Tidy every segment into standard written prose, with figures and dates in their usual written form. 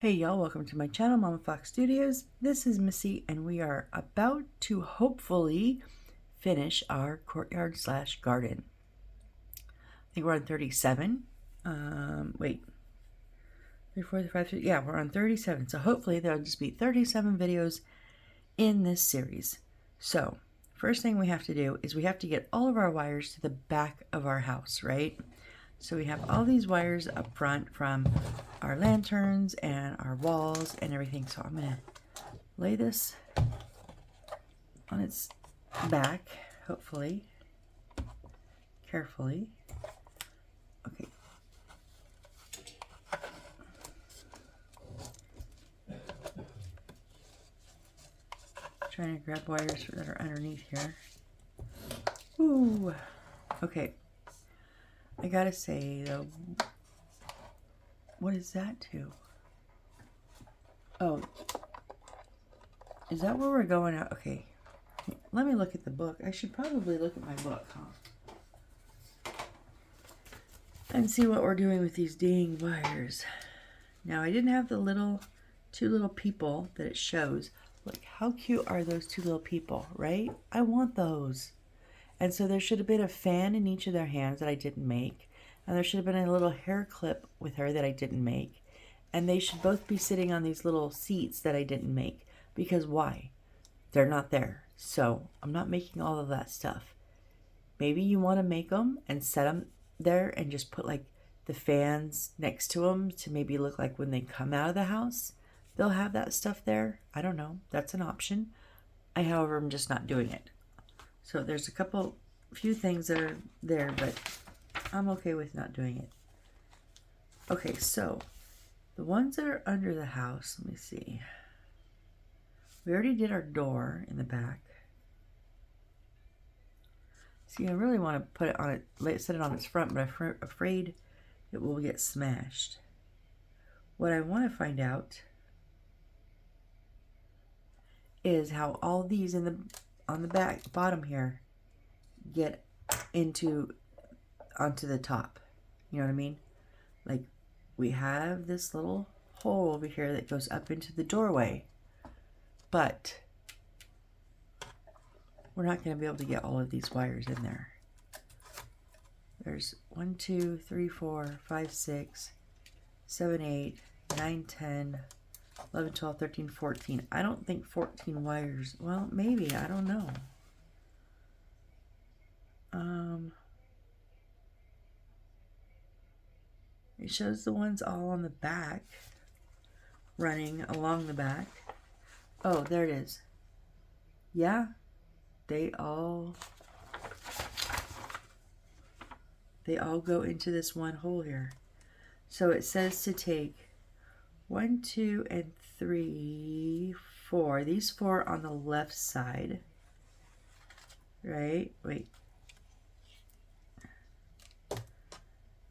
Hey y'all, welcome to my channel, Mama Fox Studios. This is Missy, and we are about to hopefully finish our courtyard / garden. I think we're on 37. Wait. 34, 35, yeah, we're on 37. So hopefully there'll just be 37 videos in this series. So, first thing we have to do is we have to get all of our wires to the back of our house, right? So we have all these wires up front from our lanterns and our walls and everything. So I'm going to lay this on its back, hopefully, carefully. Okay. Trying to grab wires that are underneath here. Ooh. Okay. I gotta say, though, what is that to? Oh, is that where we're going out? Okay, let me look at the book. I should probably look at my book, huh? And see what we're doing with these dang wires. Now, I didn't have the two little people that it shows. Look, how cute are those two little people, right? I want those. And so there should have been a fan in each of their hands that I didn't make. And there should have been a little hair clip with her that I didn't make. And they should both be sitting on these little seats that I didn't make. Because why? They're not there. So I'm not making all of that stuff. Maybe you want to make them and set them there and just put like the fans next to them to maybe look like when they come out of the house, they'll have that stuff there. I don't know. That's an option. However, I'm just not doing it. So there's a few things that are there, but I'm okay with not doing it. Okay, so the ones that are under the house, let me see. We already did our door in the back. See, I really want to put it on it, set it on its front, but I'm afraid it will get smashed. What I want to find out is how all these on the bottom here get onto the top. You know what I mean? Like, we have this little hole over here that goes up into the doorway, but we're not going to be able to get all of these wires in there. There's 1, 2, 3, 4, 5, 6, 7, 8, 9, 10, 11, 12, 13, 14. I don't think 14 wires. Well, maybe. I don't know. It shows the ones all on the back, running along the back. Oh, there it is. Yeah, they all go into this one hole here. So it says to take 1, 2, and 3, 4. These 4 on the left side. Right? Wait.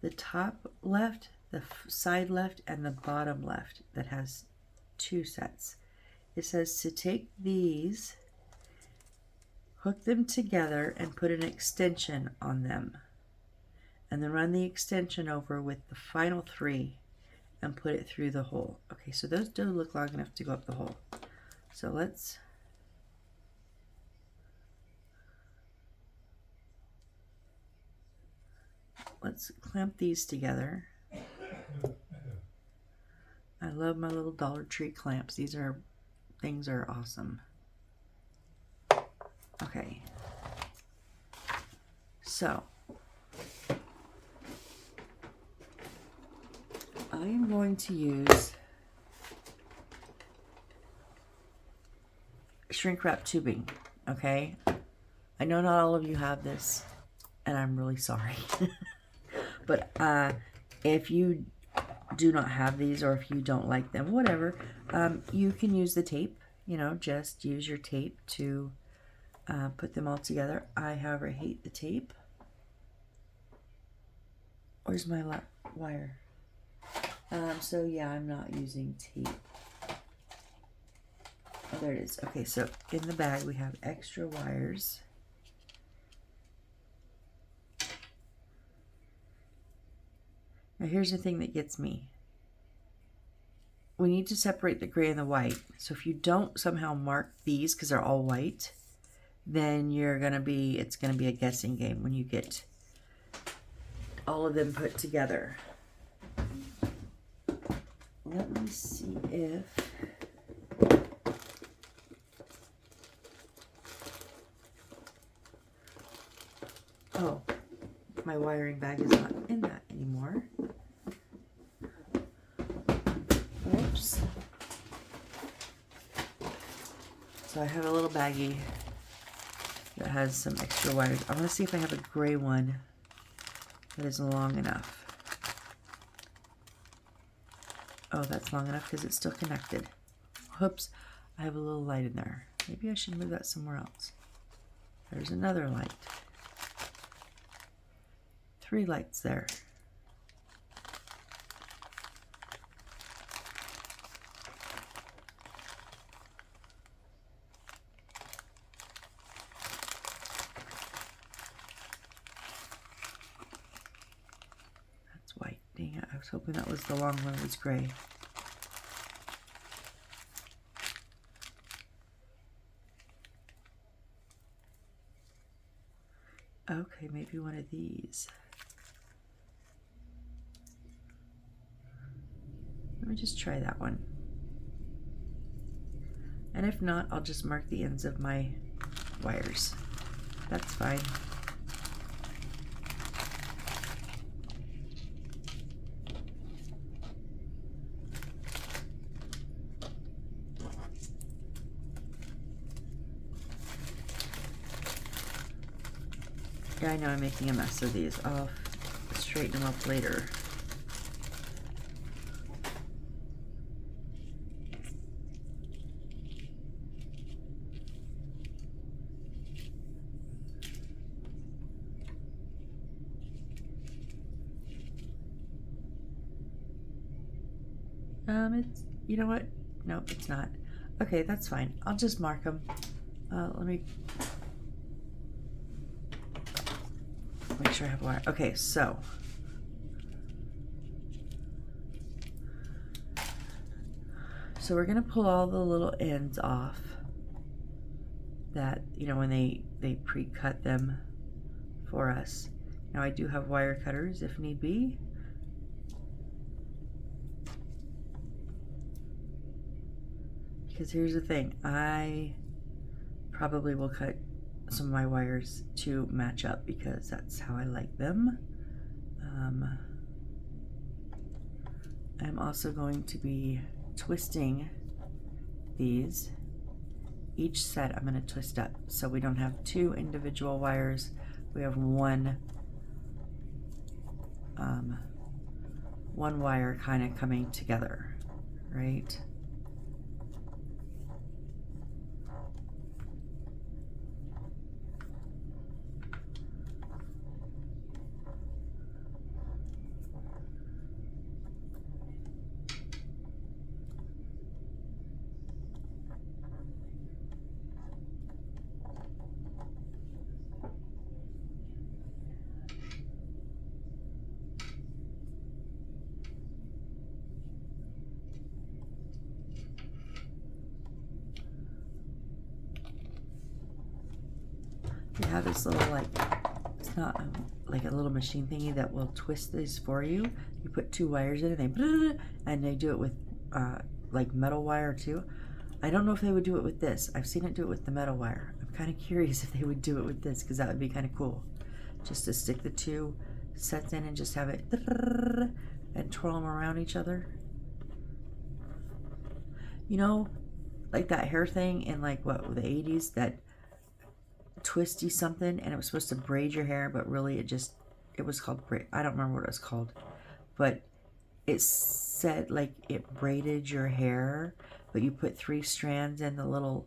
The top left, the side left, and the bottom left that has 2 sets. It says to take these, hook them together, and put an extension on them. And then run the extension over with the final 3 and put it through the hole. Okay, so those do look long enough to go up the hole. So let's clamp these together. I love my little Dollar Tree clamps. These things are awesome. Okay. So I am going to use shrink wrap tubing, okay? I know not all of you have this, and I'm really sorry. But if you do not have these, or if you don't like them, whatever, you can use the tape. You know, just use your tape to put them all together. I, however, hate the tape. Where's my wire? So yeah, I'm not using tape. Oh, there it is. Okay, so in the bag we have extra wires. Now here's the thing that gets me. we need to separate the gray and the white. So if you don't somehow mark these because they're all white, then it's gonna be a guessing game when you get all of them put together. Let me see if oh, my wiring bag is not in that anymore. Whoops. So I have a little baggie that has some extra wires. I want to see if I have a gray one that is long enough. Oh, that's long enough because it's still connected. Whoops, I have a little light in there. Maybe I should move that somewhere else. There's another light. 3 lights there. That's white. Dang it, I was hoping that was the long one that was gray. Okay, maybe one of these. Let me just try that one. And if not, I'll just mark the ends of my wires. That's fine. Yeah, I know I'm making a mess of these. I'll straighten them up later. It's, you know what? Nope, it's not. Okay, that's fine. I'll just mark them. Let me make sure I have wire. Okay, so we're gonna pull all the little ends off that, you know, when they pre-cut them for us. Now I do have wire cutters if need be. Because here's the thing, I probably will cut some of my wires to match up because that's how I like them. I'm also going to be twisting these. Each set I'm going to twist up so we don't have 2 individual wires. We have one wire kind of coming together, right? We have this little, like, it's not like a little machine thingy that will twist these for you. You put 2 wires in and they do it with like metal wire too. I don't know if they would do it with this. I've seen it do it with the metal wire. I'm kind of curious if they would do it with this because that would be kind of cool. Just to stick the 2 sets in and just have it and twirl them around each other. You know, like that hair thing in like what, the 80s, that twisty something, and it was supposed to braid your hair, but really it was called braid. I don't remember what it was called, but it said like it braided your hair, but you put 3 strands in the little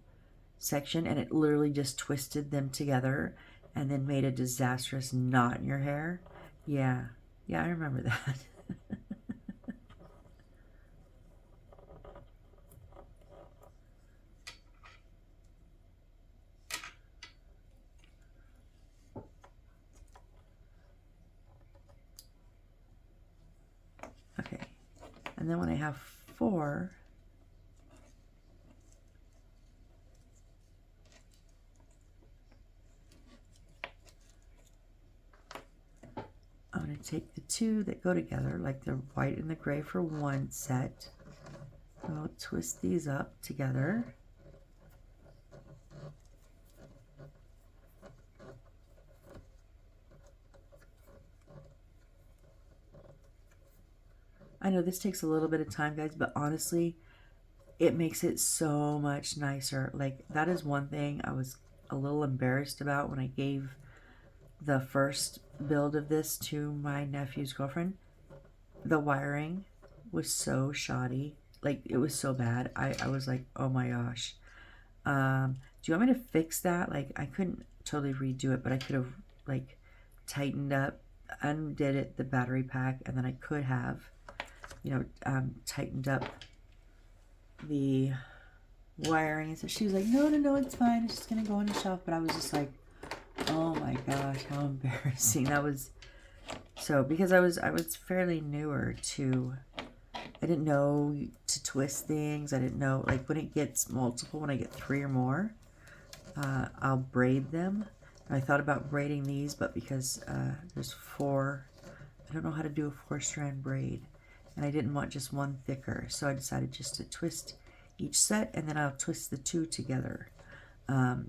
section and it literally just twisted them together and then made a disastrous knot in your hair. Yeah, I remember that. Okay, and then when I have 4, to take the two that go together, like the white and the gray for one set. I'll twist these up together. I know this takes a little bit of time, guys, but honestly, it makes it so much nicer. Like, that is one thing I was a little embarrassed about when I gave the first build of this to my nephew's girlfriend. The wiring was so shoddy. Like, it was so bad. I was like, oh my gosh. Do you want me to fix that? Like, I couldn't totally redo it, but I could have, like, tightened up, undid it, the battery pack, and then I could have, you know, tightened up the wiring. And so she was like, no, it's fine. It's just going to go on the shelf. But I was just like, oh my gosh, how embarrassing. That was, so, because I was fairly newer to, I didn't know to twist things. I didn't know, like, when it gets multiple, when I get 3 or more, I'll braid them. And I thought about braiding these, but because there's 4, I don't know how to do a 4-strand braid. And I didn't want just one thicker, so I decided just to twist each set, and then I'll twist the 2 together.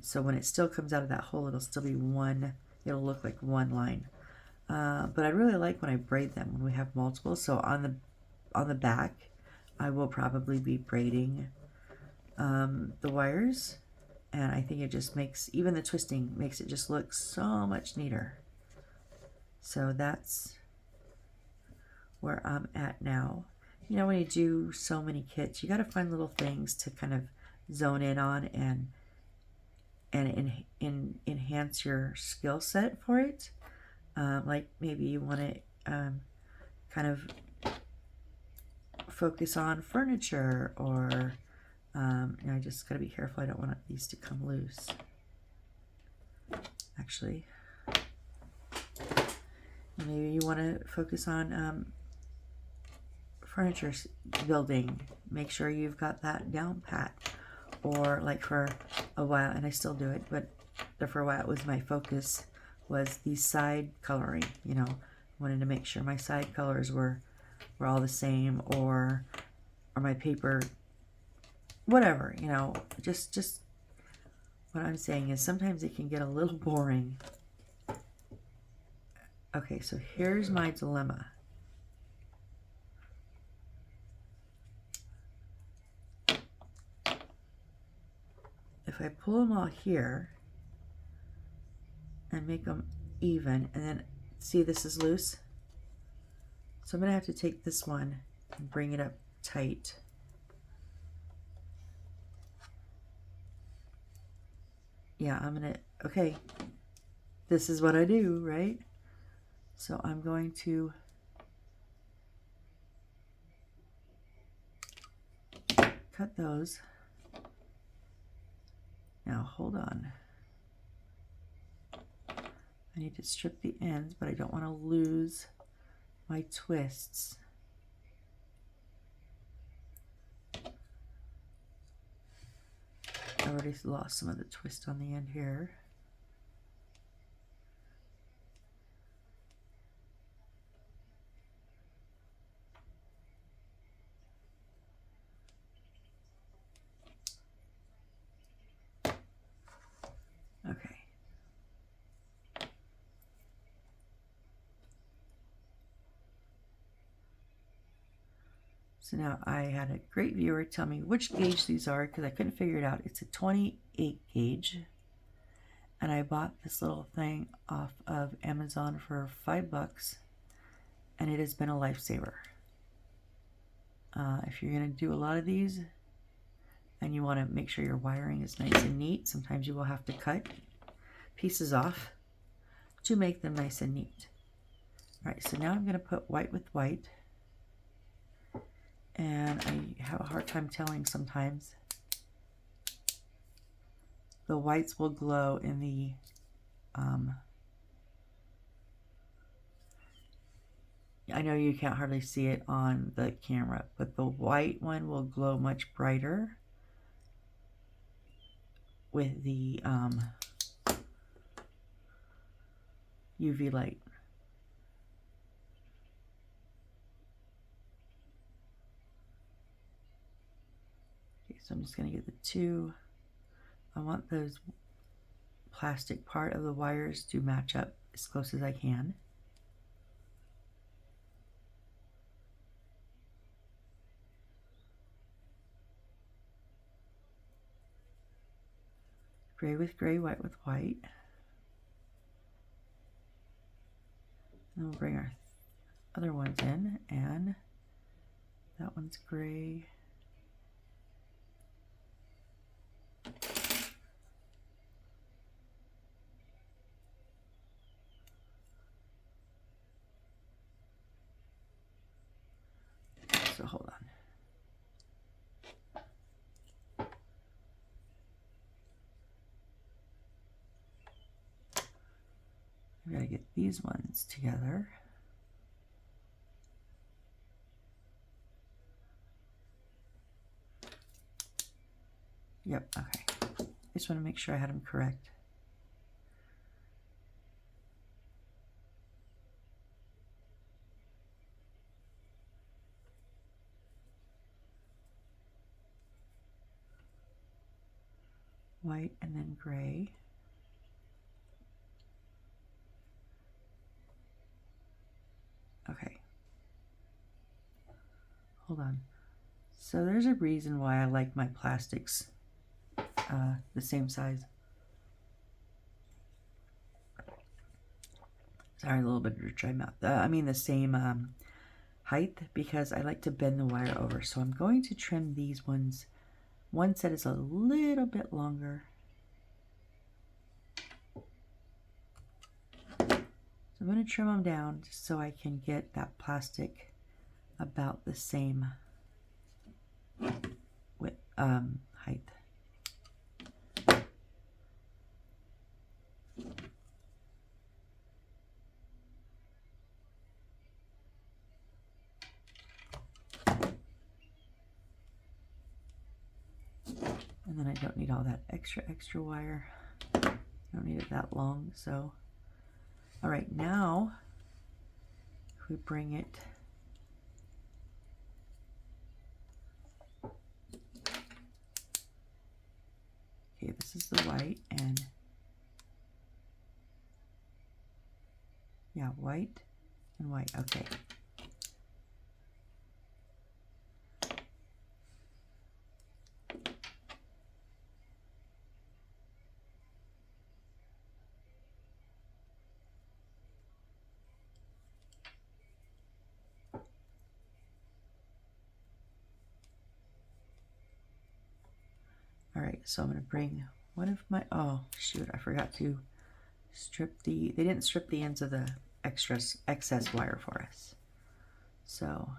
So when it still comes out of that hole, it'll still be one, it'll look like one line. But I really like when I braid them, when we have multiple. So on the back, I will probably be braiding the wires, and I think it just makes, even the twisting makes it just look so much neater. So that's where I'm at now. You know, when you do so many kits, you got to find little things to kind of zone in on and enhance your skill set for it. Like maybe you want to kind of focus on furniture, or you know, I just got to be careful. I don't want these to come loose. Actually, maybe you want to focus on furniture building. Make sure you've got that down pat. Or like for a while, and I still do it, but for a while it was my focus, was the side coloring. You know, wanted to make sure my side colors were all the same, or my paper, whatever, you know. Just what I'm saying is sometimes it can get a little boring. Okay, so here's my dilemma. If I pull them all here and make them even, and then see this is loose, so I'm going to have to take this one and bring it up tight. Yeah, I'm going to, okay, this is what I do, right? So I'm going to cut those. Now, hold on. I need to strip the ends, but I don't want to lose my twists. I already lost some of the twist on the end here. Okay. So now I had a great viewer tell me which gauge these are, because I couldn't figure it out. It's a 28 gauge. And I bought this little thing off of Amazon for $5, and it has been a lifesaver. If you're going to do a lot of these and you want to make sure your wiring is nice and neat, sometimes you will have to cut pieces off to make them nice and neat. All right, so now I'm going to put white with white, and I have a hard time telling sometimes. The whites will glow in the I know you can't hardly see it on the camera, but the white one will glow much brighter with the UV light. so I'm just going to get the two. I want those plastic part of the wires to match up as close as I can. Gray with gray, white with white. And we'll bring our other ones in, and that one's gray. So hold on. We gotta get these ones together. Yep, okay. Just want to make sure I had them correct. White and then gray. Okay. Hold on. So there's a reason why I like my plastics the same size. Sorry, a little bit of a dry mouth. I mean the same height, because I like to bend the wire over. So I'm going to trim these ones. One set is a little bit longer. So I'm going to trim them down just so I can get that plastic about the same width, height. And then I don't need all that extra wire. I don't need it that long, so. All right, now if we bring it okay, this is the white, and yeah, white and white, okay. All right, so I'm going to bring one of my, oh shoot, I forgot to strip they didn't strip the ends of the excess wire for us. So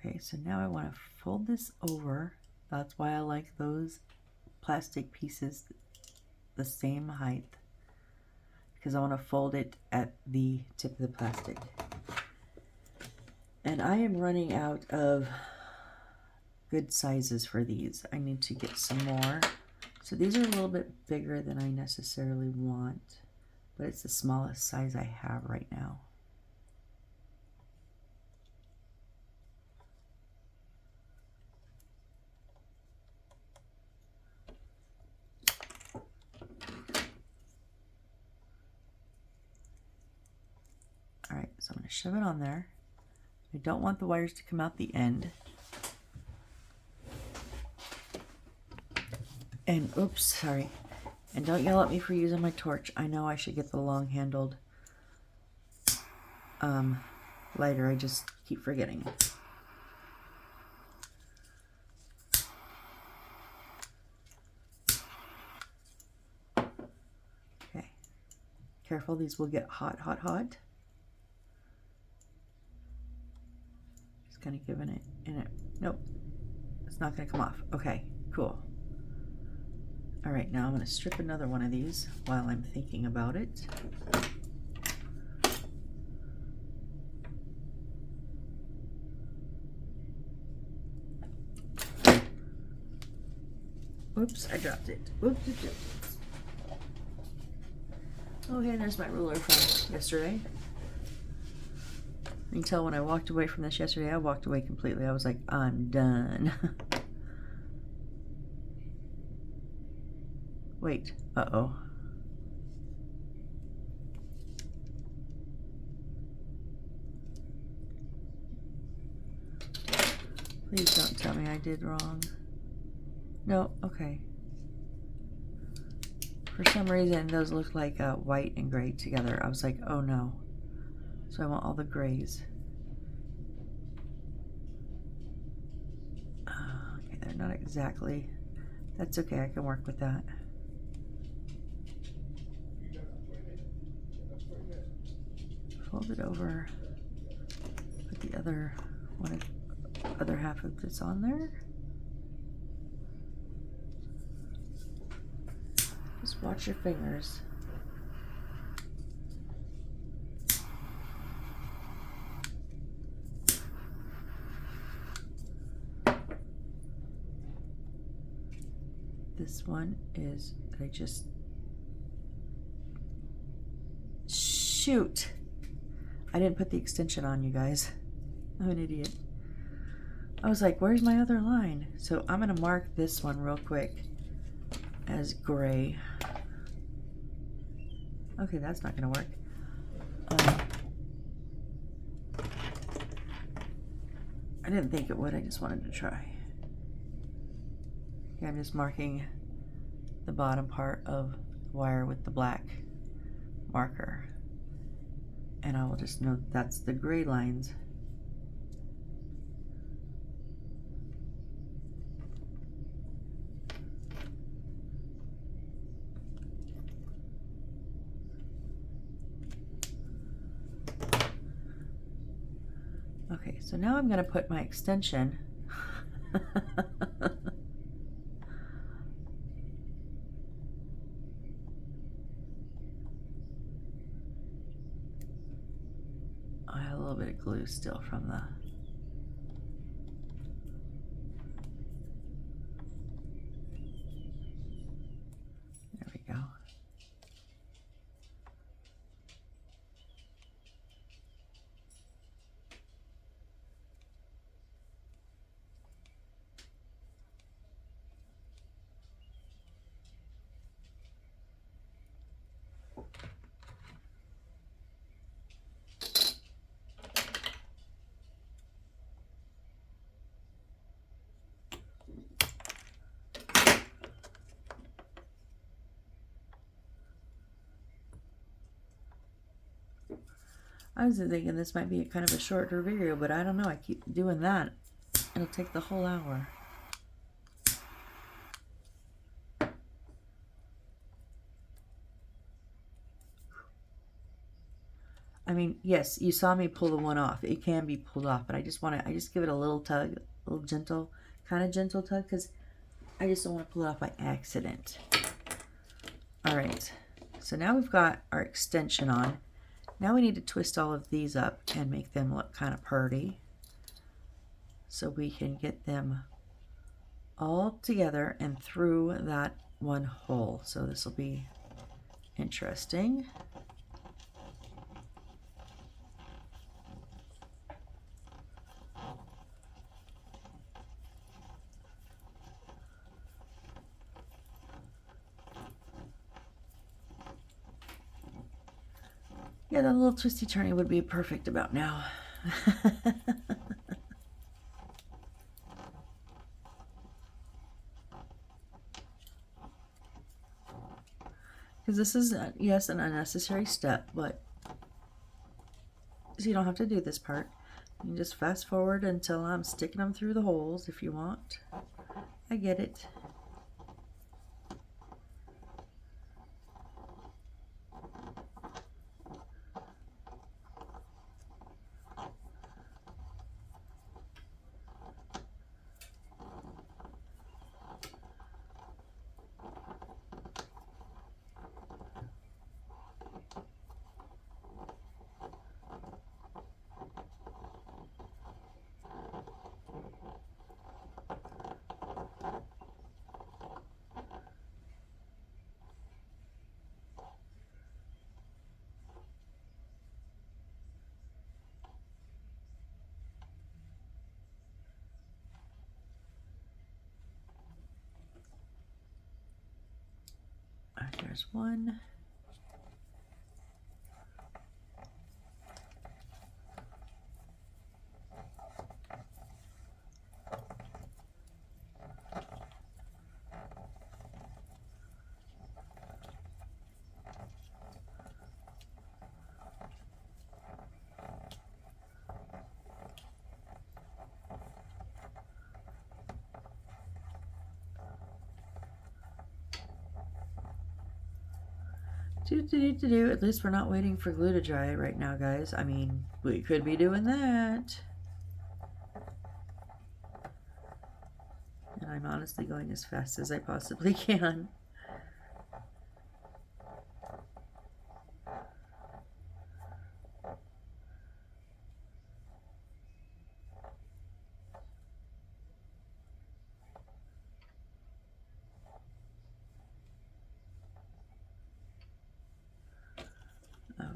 okay, so now I want to fold this over. That's why I like those plastic pieces the same height, because I want to fold it at the tip of the plastic. And I am running out of good sizes for these. I need to get some more. So these are a little bit bigger than I necessarily want, but it's the smallest size I have right now. All right, so I'm going to shove it on there. I don't want the wires to come out the end. And oops, sorry. And don't yell at me for using my torch. I know I should get the long-handled lighter. I just keep forgetting. Okay. Careful, these will get hot. Just kind of giving it in it. Nope. It's not going to come off. Okay, cool. All right, now I'm going to strip another one of these while I'm thinking about it. Oops, I dropped it. Oops, oops, oops. Okay, there's my ruler from yesterday. You can tell when I walked away from this yesterday, I walked away completely. I was like, I'm done. Wait, uh-oh. Please don't tell me I did wrong. No, okay. For some reason, those look like white and gray together. I was like, oh no. So I want all the grays. Okay, they're not exactly. That's okay, I can work with that. Fold it over. Put the other half of this on there. Just watch your fingers. This one is, I just, shoot. I didn't put the extension on, you guys. I'm an idiot. I was like, where's my other line? So I'm gonna mark this one real quick as gray. Okay, that's not gonna work. I didn't think it would, I just wanted to try. Okay, I'm just marking the bottom part of the wire with the black marker. And I will just note that's the gray lines. Okay, so now I'm going to put my extension. I have a little bit of glue still from the... There we go. I was thinking this might be kind of a shorter video, but I don't know. I keep doing that. It'll take the whole hour. I mean, yes, you saw me pull the one off. It can be pulled off, but I just give it a little tug, a little gentle, kind of gentle tug, because I just don't want to pull it off by accident. All right, so now we've got our extension on. Now we need to twist all of these up and make them look kind of pretty, so we can get them all together and through that one hole. So this will be interesting. Yeah, that little twisty turny would be perfect about now. Because this is, yes, an unnecessary step, but so you don't have to do this part. You can just fast forward until I'm sticking them through the holes if you want. I get it. There's one. At least we're not waiting for glue to dry right now, guys. I mean, we could be doing that. And I'm honestly going as fast as I possibly can.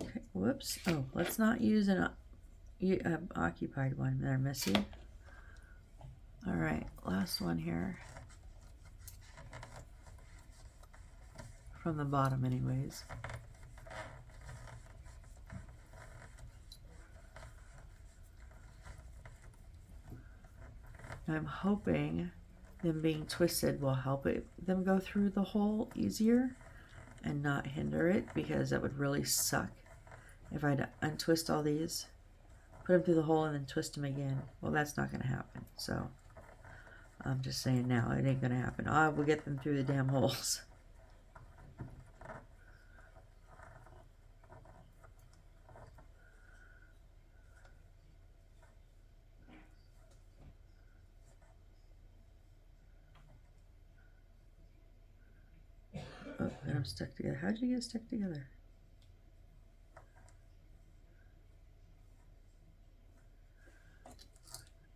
Okay, whoops. Oh, let's not use an occupied one there, Missy. All right, last one here. From the bottom anyways. I'm hoping them being twisted will help them go through the hole easier and not hinder it, because that would really suck if I had to untwist all these, put them through the hole, and then twist them again. Well, that's not going to happen. So I'm just saying now, it ain't going to happen. I will get them through the damn holes. Oh, and I'm stuck together. How'd you get stuck together?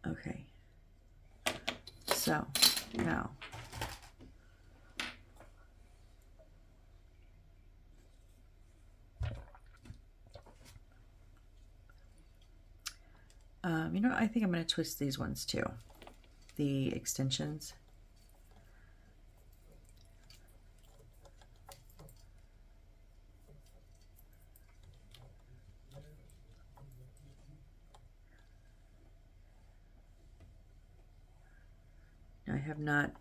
Okay. So, now. You know, I think I'm going to twist these ones too. The extensions. I have not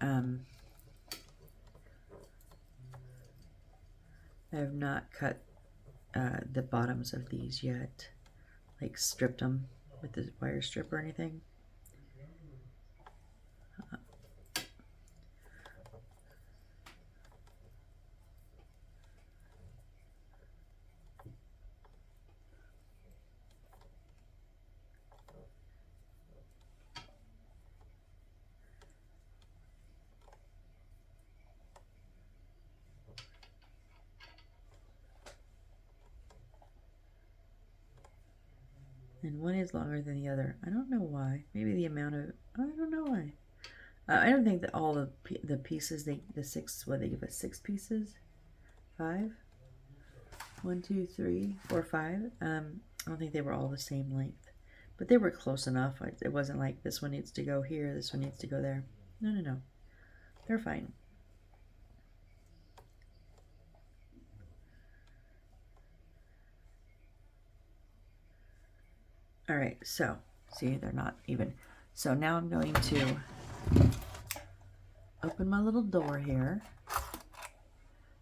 cut the bottoms of these yet, like stripped them with the wire strip or anything. And one is longer than the other. I don't know why. Maybe the amount of, I don't know why. I don't think that all the pieces, the six, what they give us, 6 pieces? 5? 1, 2, 3, 4, 5. I don't think they were all the same length. But they were close enough. It wasn't like this one needs to go here, this one needs to go there. No, no, no. They're fine. All right, so see, they're not even. So now I'm going to open my little door here,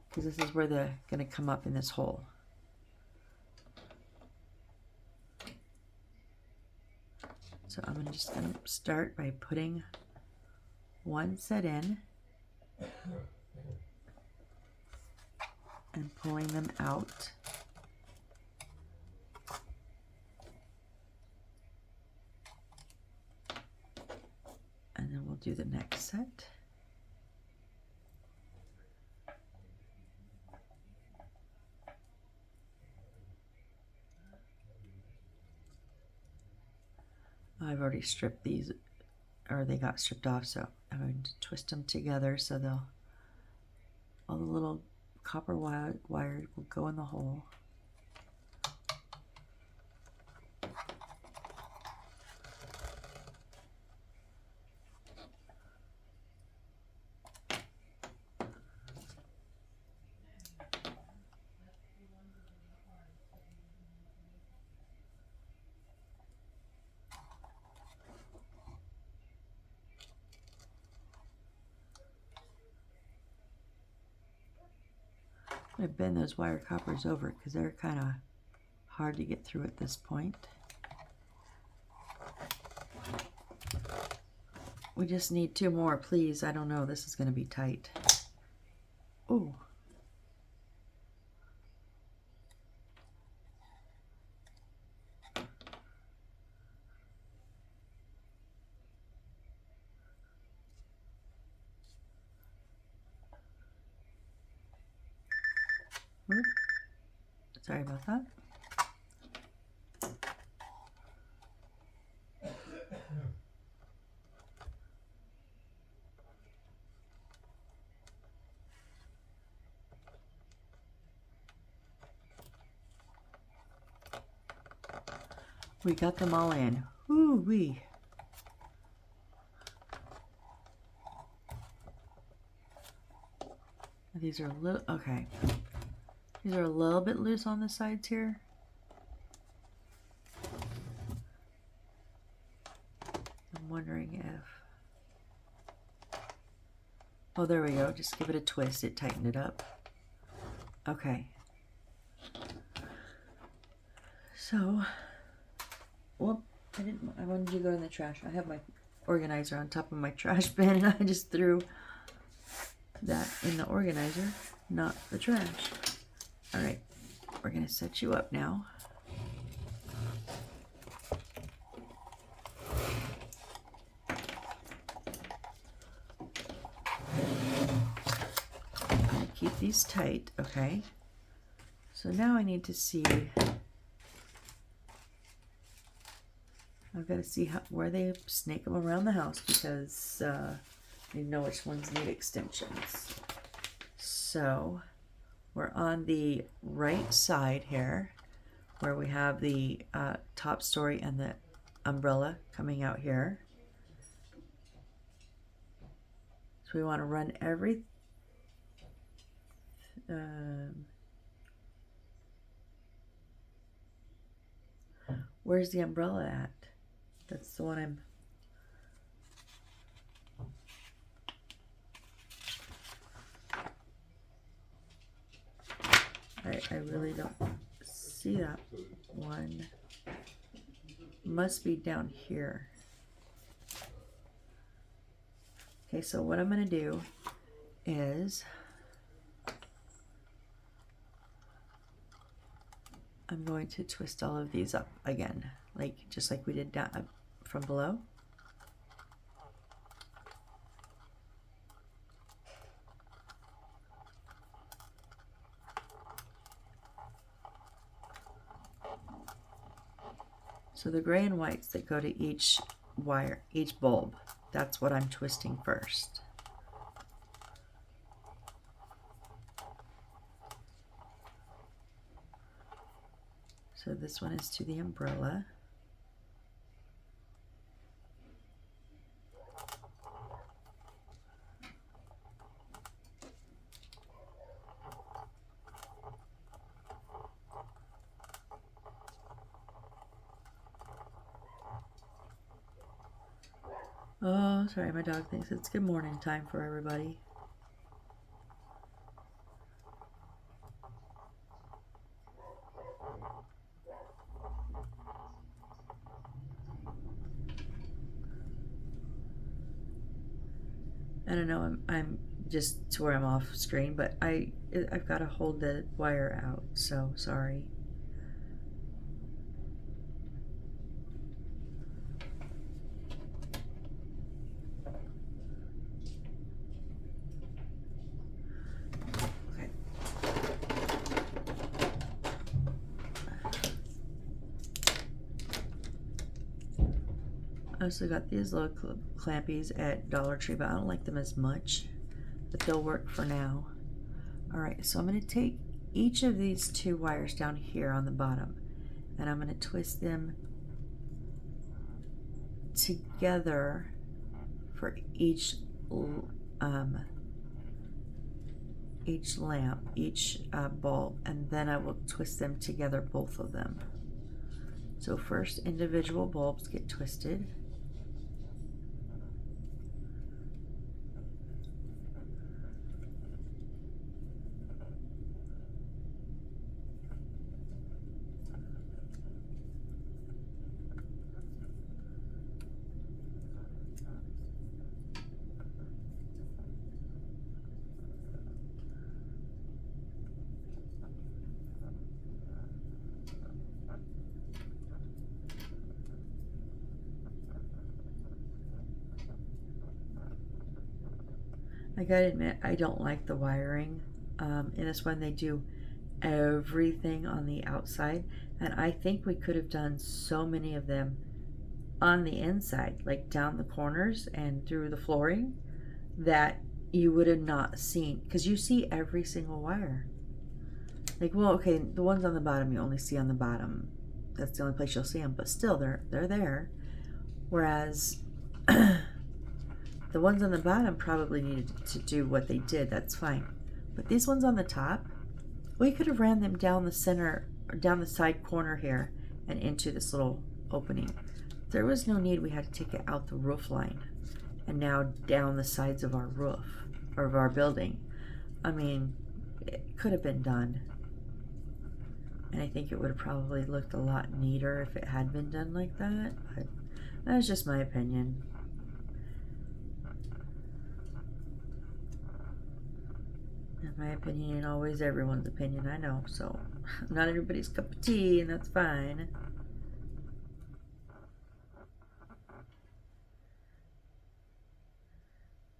because this is where they're going to come up in this hole. So I'm just going to start by putting one set in and pulling them out. And then we'll do the next set. I've already stripped these, or they got stripped off, so I'm going to twist them together so all the little copper wire will go in the hole. I'm going to bend those wire coppers over because they're kind of hard to get through at this point. We just need 2 more, please. I don't know. This is going to be tight. Ooh. Oop. Sorry about that. We got them all in. Ooh-wee. These are a little, okay. These are a little bit loose on the sides here. I'm wondering if, oh, there we go. Just give it a twist. It tightened it up. Okay. So, whoop, I wanted you to go in the trash. I have my organizer on top of my trash bin and I just threw that in the organizer, not the trash. All right, we're gonna set you up now. I'm gonna keep these tight, okay? So now I need to see, I've got to see where they snake them around the house because I need to know which ones need extensions. So we're on the right side here where we have the top story and the umbrella coming out here. So we want to run every where's the umbrella at? That's the one I'm I really don't see that one. Must be down here. Okay, so what I'm going to do is I'm going to twist all of these up again, just like we did down from below. So the gray and whites that go to each wire, each bulb, that's what I'm twisting first. So this one is to the umbrella. Oh, sorry, my dog thinks it's good morning time for everybody. I don't know, I'm just to where I'm off screen, but I've got to hold the wire out, so sorry. Okay. I also got these little clampies at Dollar Tree, but I don't like them as much, but they'll work for now. All right, so I'm going to take each of these 2 wires down here on the bottom, and I'm going to twist them together for each lamp, each bulb, and then I will twist them together, both of them. So first, individual bulbs get twisted. gotta admit, I don't like the wiring. In this one, they do everything on the outside, and I think we could have done so many of them on the inside, like down the corners and through the flooring, that you would have not seen, because you see every single wire. Like, well, okay, the ones on the bottom you only see on the bottom. That's the only place you'll see them, but still, they're there. Whereas the ones on the bottom probably needed to do what they did. That's fine. But these ones on the top, we could have ran them down the center, or down the side corner here, and into this little opening. There was no need. We had to take it out the roof line, and now down the sides of our roof, or of our building. I mean, it could have been done. And I think it would have probably looked a lot neater if it had been done like that. But that's just my opinion. And my opinion ain't always everyone's opinion, I know. So, not everybody's cup of tea, and that's fine.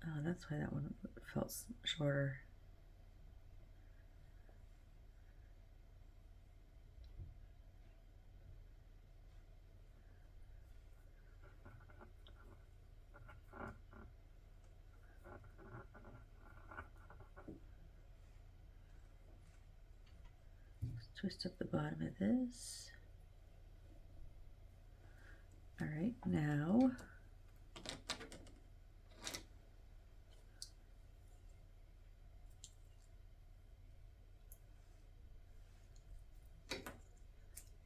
Oh, that's why that one felt shorter. Twist up the bottom of this. All right, now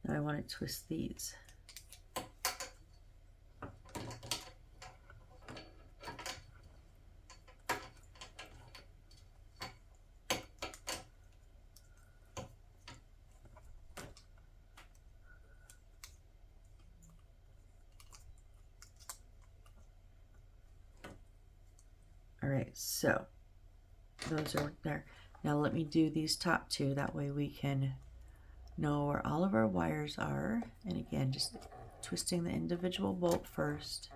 I want to twist these. All right, so those are there. Now let me do these top two. That way we can know where all of our wires are. And again, just twisting the individual bolt first.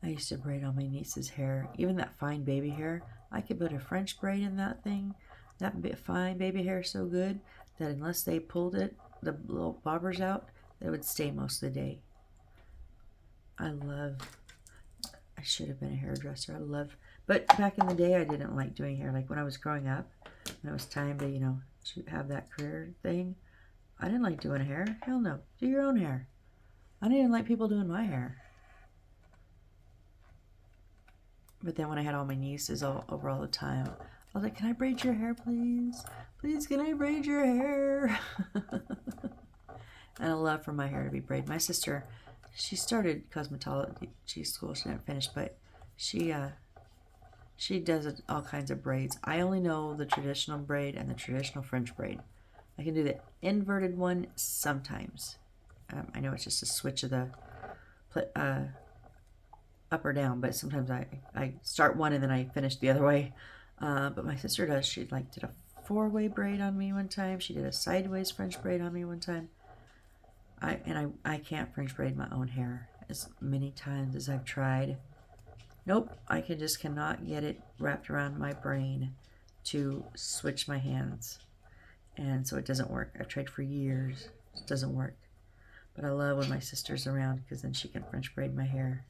I used to braid all my niece's hair, even that fine baby hair. I could put a French braid in that thing. That fine baby hair so good that unless they pulled it, the little bobbers out, they would stay most of the day. I should have been a hairdresser. But back in the day, I didn't like doing hair. Like when I was growing up, when it was time to, to have that career thing, I didn't like doing hair. Hell no. Do your own hair. I didn't even like people doing my hair. But then when I had all my nieces over all the time, I was like, can I braid your hair, please? Please, can I braid your hair? And I love for my hair to be braided. My sister, she started cosmetology school. She didn't finish, but she does all kinds of braids. I only know the traditional braid and the traditional French braid. I can do the inverted one sometimes. I know it's just a switch of the up or down, but sometimes I start one and then I finish the other way. But my sister does. She did a 4-way braid on me one time. She did a sideways French braid on me one time. I can't French braid my own hair as many times as I've tried. Nope, I just cannot get it wrapped around my brain to switch my hands. And so it doesn't work. I've tried for years. It doesn't work. But I love when my sister's around because then she can French braid my hair.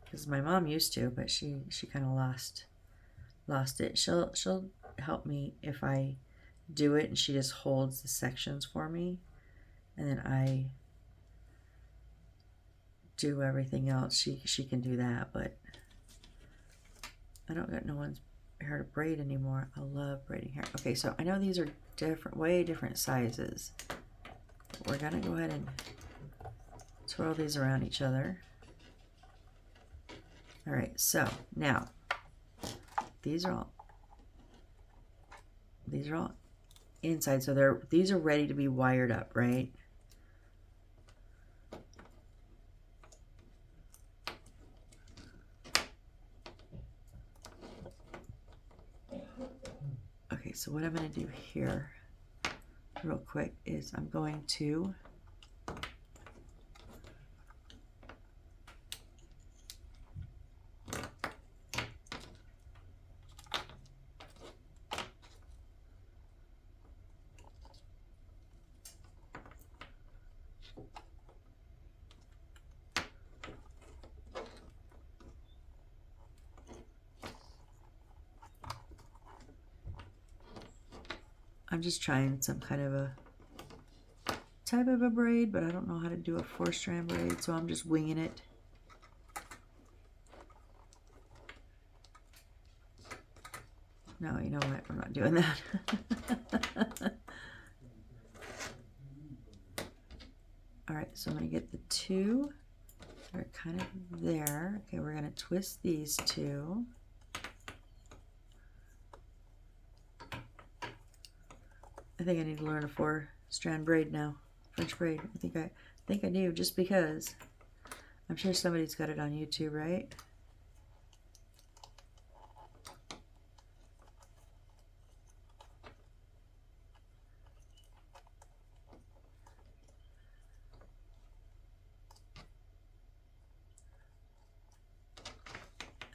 Because my mom used to, but she kind of lost it. She'll help me if I do it, and she just holds the sections for me, and then I do everything else. She can do that, but I don't got no one's hair to braid anymore. I love braiding hair. Okay, so I know these are way different sizes. But we're gonna go ahead and twirl these around each other. All right, so now these are all inside, so these are ready to be wired up, right? so what I'm going to do here real quick is I'm going to I'm just trying some kind of a type of a braid, but I don't know how to do a 4-strand braid, so I'm just winging it. No, you know what? I'm not doing that. All right, so I'm going to get the 2. They're kind of there. Okay, we're going to twist these 2. I think I need to learn a 4-strand braid now. French braid. I think I do, just because I'm sure somebody's got it on YouTube, right?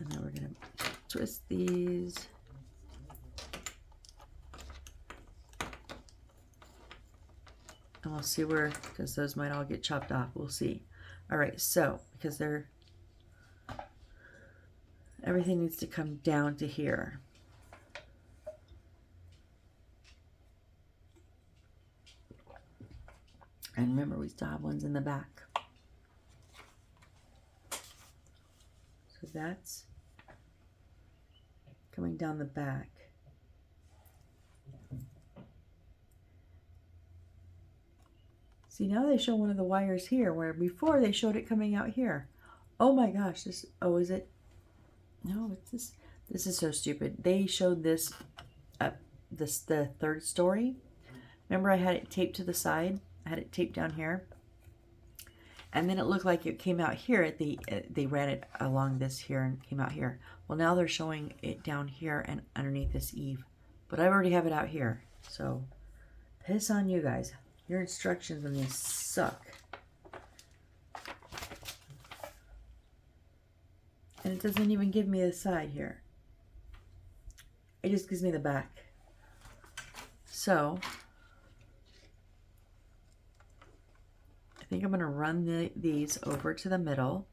And then we're going to twist these. And we'll see where, because those might all get chopped off. We'll see. All right, so because everything needs to come down to here. And remember, we still have ones in the back. So that's coming down the back. See, now they show one of the wires here, where before they showed it coming out here. Oh my gosh, is it? No, it's this. This is so stupid. They showed this, the 3rd story. Remember I had it taped to the side? I had it taped down here. And then it looked like it came out here. They ran it along this here and came out here. Well, now they're showing it down here and underneath this eave. But I already have it out here. So, piss on you guys. Your instructions on these suck. And it doesn't even give me the side here. It just gives me the back. So, I think I'm going to run these over to the middle.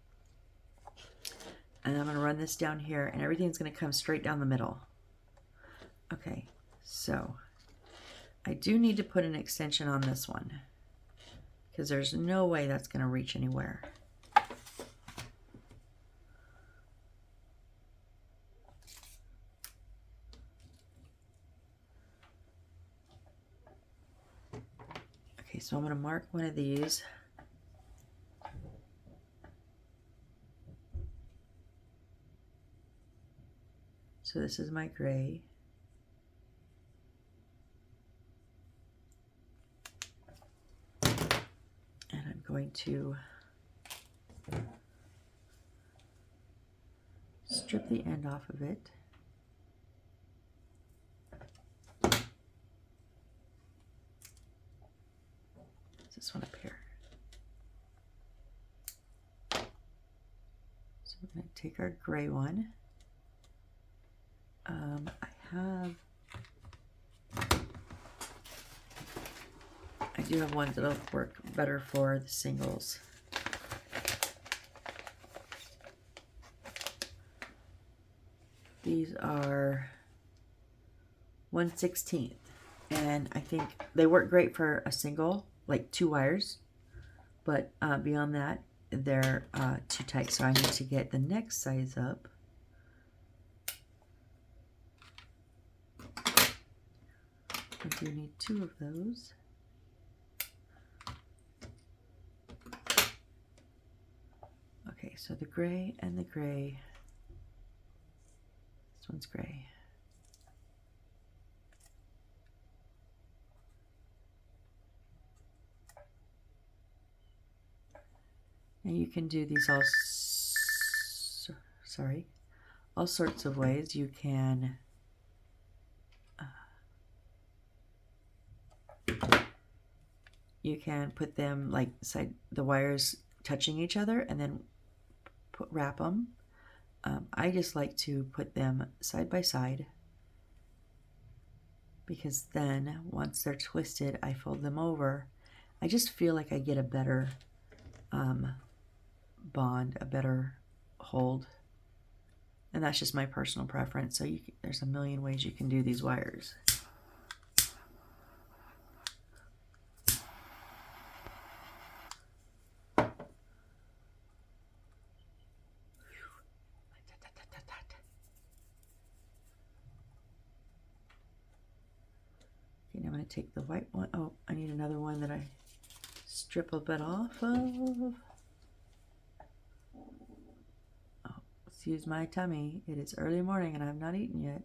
And I'm going to run this down here. And everything's going to come straight down the middle. Okay, so I do need to put an extension on this one, because there's no way that's going to reach anywhere. Okay, so I'm going to mark one of these. So this is my gray. And I'm going to strip the end off of it. This one up here. So we're going to take our gray one. I do have ones that'll work better for the singles. These are 1/16, and I think they work great for a single, like 2 wires, but beyond that, they're too tight, so I need to get the next size up. I do need 2 of those. Okay, so the gray and the gray. This one's gray. And you can do these all sorts of ways. You can you can put them like side the wires touching each other and then wrap them. I just like to put them side by side, because then once they're twisted, I fold them over. I just feel like I get a better bond, a better hold. And that's just my personal preference. So there's a million ways you can do these wires. Okay, now I'm going to take the white one. Oh, I need another one that I strip a bit off of. Oh, excuse my tummy. It is early morning and I've not eaten yet.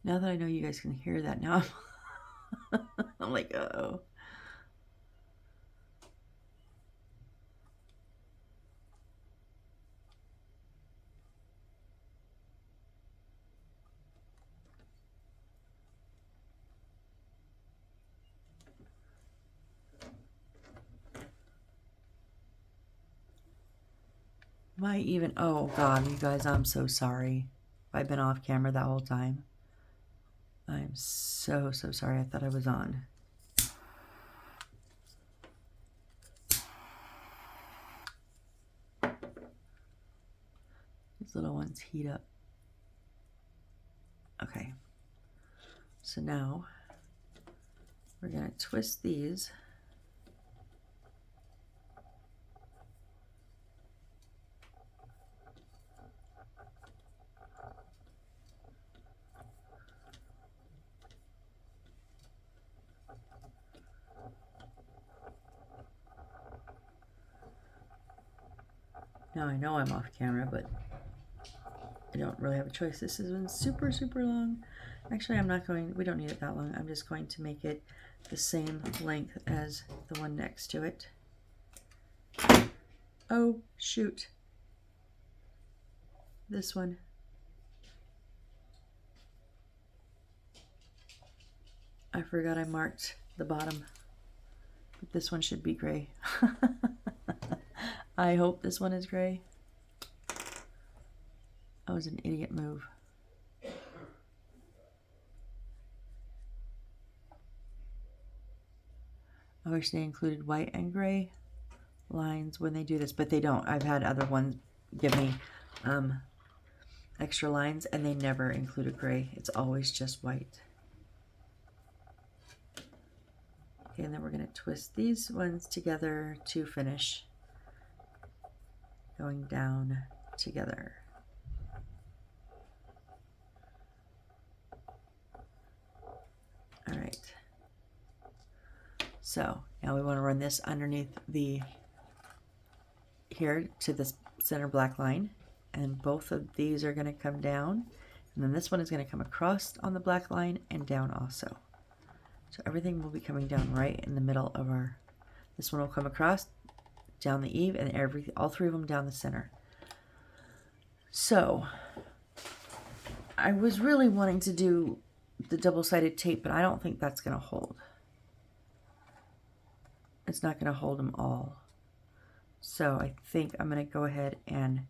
Now that I know you guys can hear that now, I'm like, uh-oh. Oh God, you guys, I'm so sorry. I've been off camera that whole time. I'm so sorry. I thought I was on. These little ones heat up. Okay. So now we're going to twist these. Now I know I'm off camera, but I don't really have a choice. This has been super long. Actually, we don't need it that long. I'm just going to make it the same length as the one next to it. Oh, shoot. This one. I forgot I marked the bottom. But this one should be gray. I hope this one is gray. That was an idiot move. I wish they included white and gray lines when they do this, but they don't. I've had other ones give me extra lines and they never included gray. It's always just white. Okay, and then we're going to twist these ones together to finish going down together. All right. So now we want to run this underneath here to this center black line, and both of these are going to come down, and then this one is going to come across on the black line and down also. So everything will be coming down right in the middle of this one will come across, down the eave, and all three of them down the center. So I was really wanting to do the double-sided tape, but I don't think that's going to hold. It's not going to hold them all. So I think I'm going to go ahead and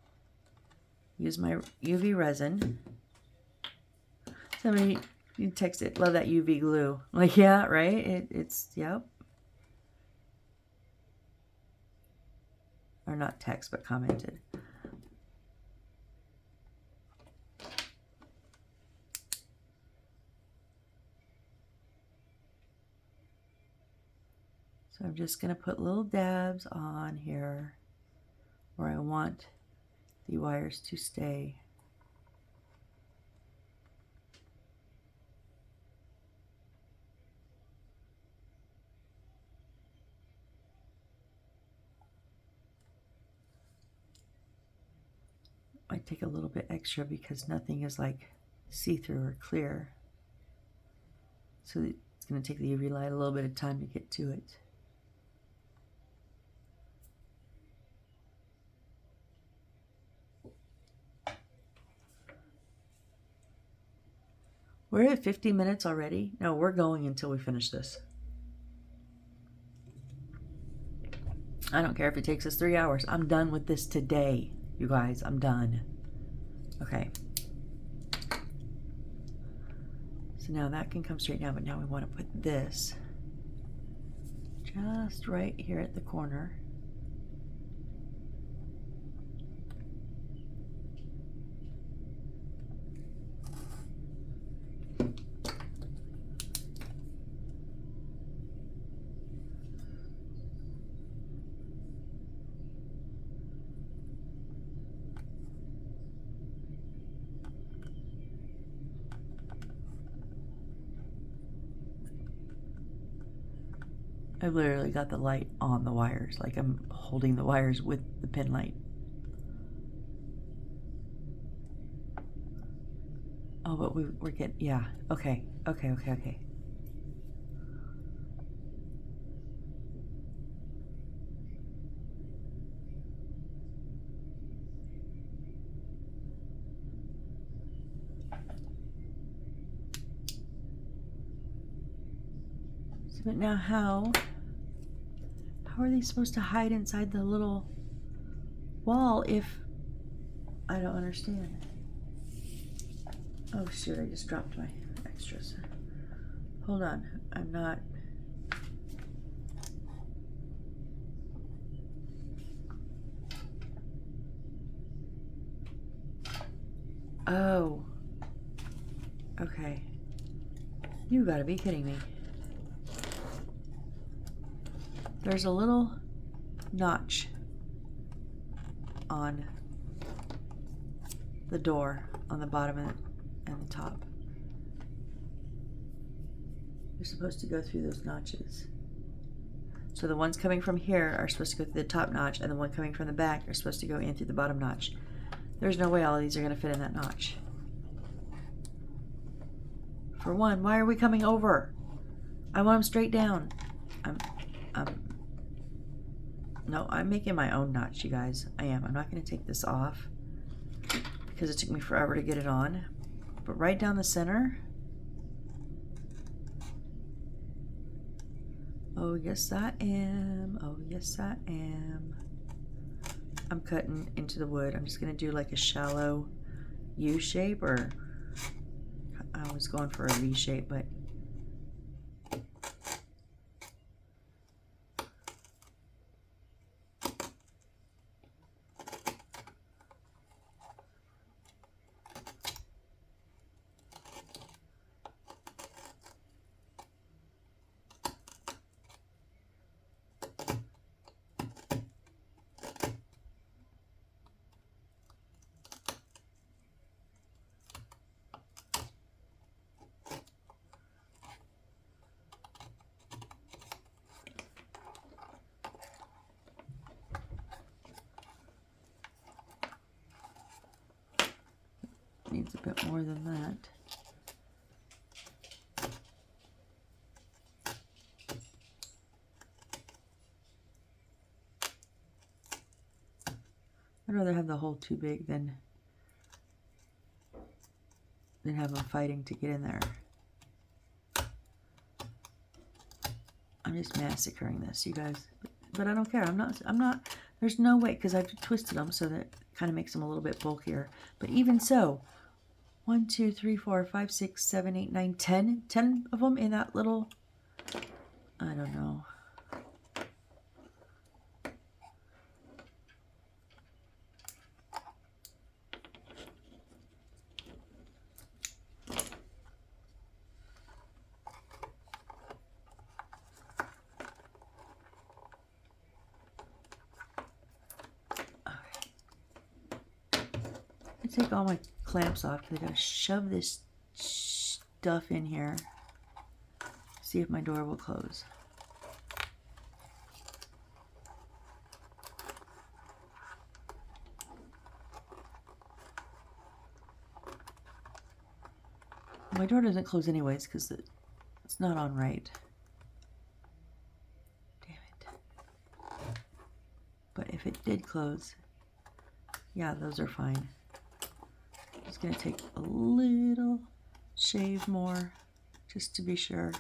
use my UV resin. Somebody, you texted, love that UV glue. I'm like, yeah, right? Yep. Or not text, but commented. So I'm just going to put little dabs on here where I want the wires to stay. I take a little bit extra because nothing is like see-through or clear. So it's going to take the UV light a little bit of time to get to it. We're at 50 minutes already? No, we're going until we finish this. I don't care if it takes us 3 hours. I'm done with this today, you guys. I'm done. Okay. So now that can come straight down, but now we want to put this just right here at the corner. I've literally got the light on the wires, like I'm holding the wires with the pin light. Oh, but we're getting, yeah, okay. So, but now how are they supposed to hide inside the little wall if, I don't understand. Oh shoot, I just dropped my extras. Hold on, I'm not. Oh. Okay. You gotta be kidding me. There's a little notch on the door on the bottom and the top. You're supposed to go through those notches. So the ones coming from here are supposed to go through the top notch, and the one coming from the back are supposed to go in through the bottom notch. There's no way all of these are going to fit in that notch. For one, why are we coming over? I want them straight down. No, I'm making my own notch, you guys. I am. I'm not going to take this off because it took me forever to get it on. But right down the center. Oh, yes, I am. Oh, yes, I am. I'm cutting into the wood. I'm just going to do like a shallow U shape, or I was going for a V shape, but needs a bit more than that. I'd rather have the hole too big than have them fighting to get in there. I'm just massacring this, you guys. But I don't care. I'm not, there's no way, because I've twisted them so that it kind of makes them a little bit bulkier. But even so, 1, 2, 3, 4, 5, 6, 7, 8, 9, 10. 10 of them in that little, I don't know. Take all my clamps off because I gotta shove this stuff in here. See if my door will close. My door doesn't close anyways because it's not on right. Damn it. But if it did close, yeah, those are fine. Just going to take a little shave more just to be sure.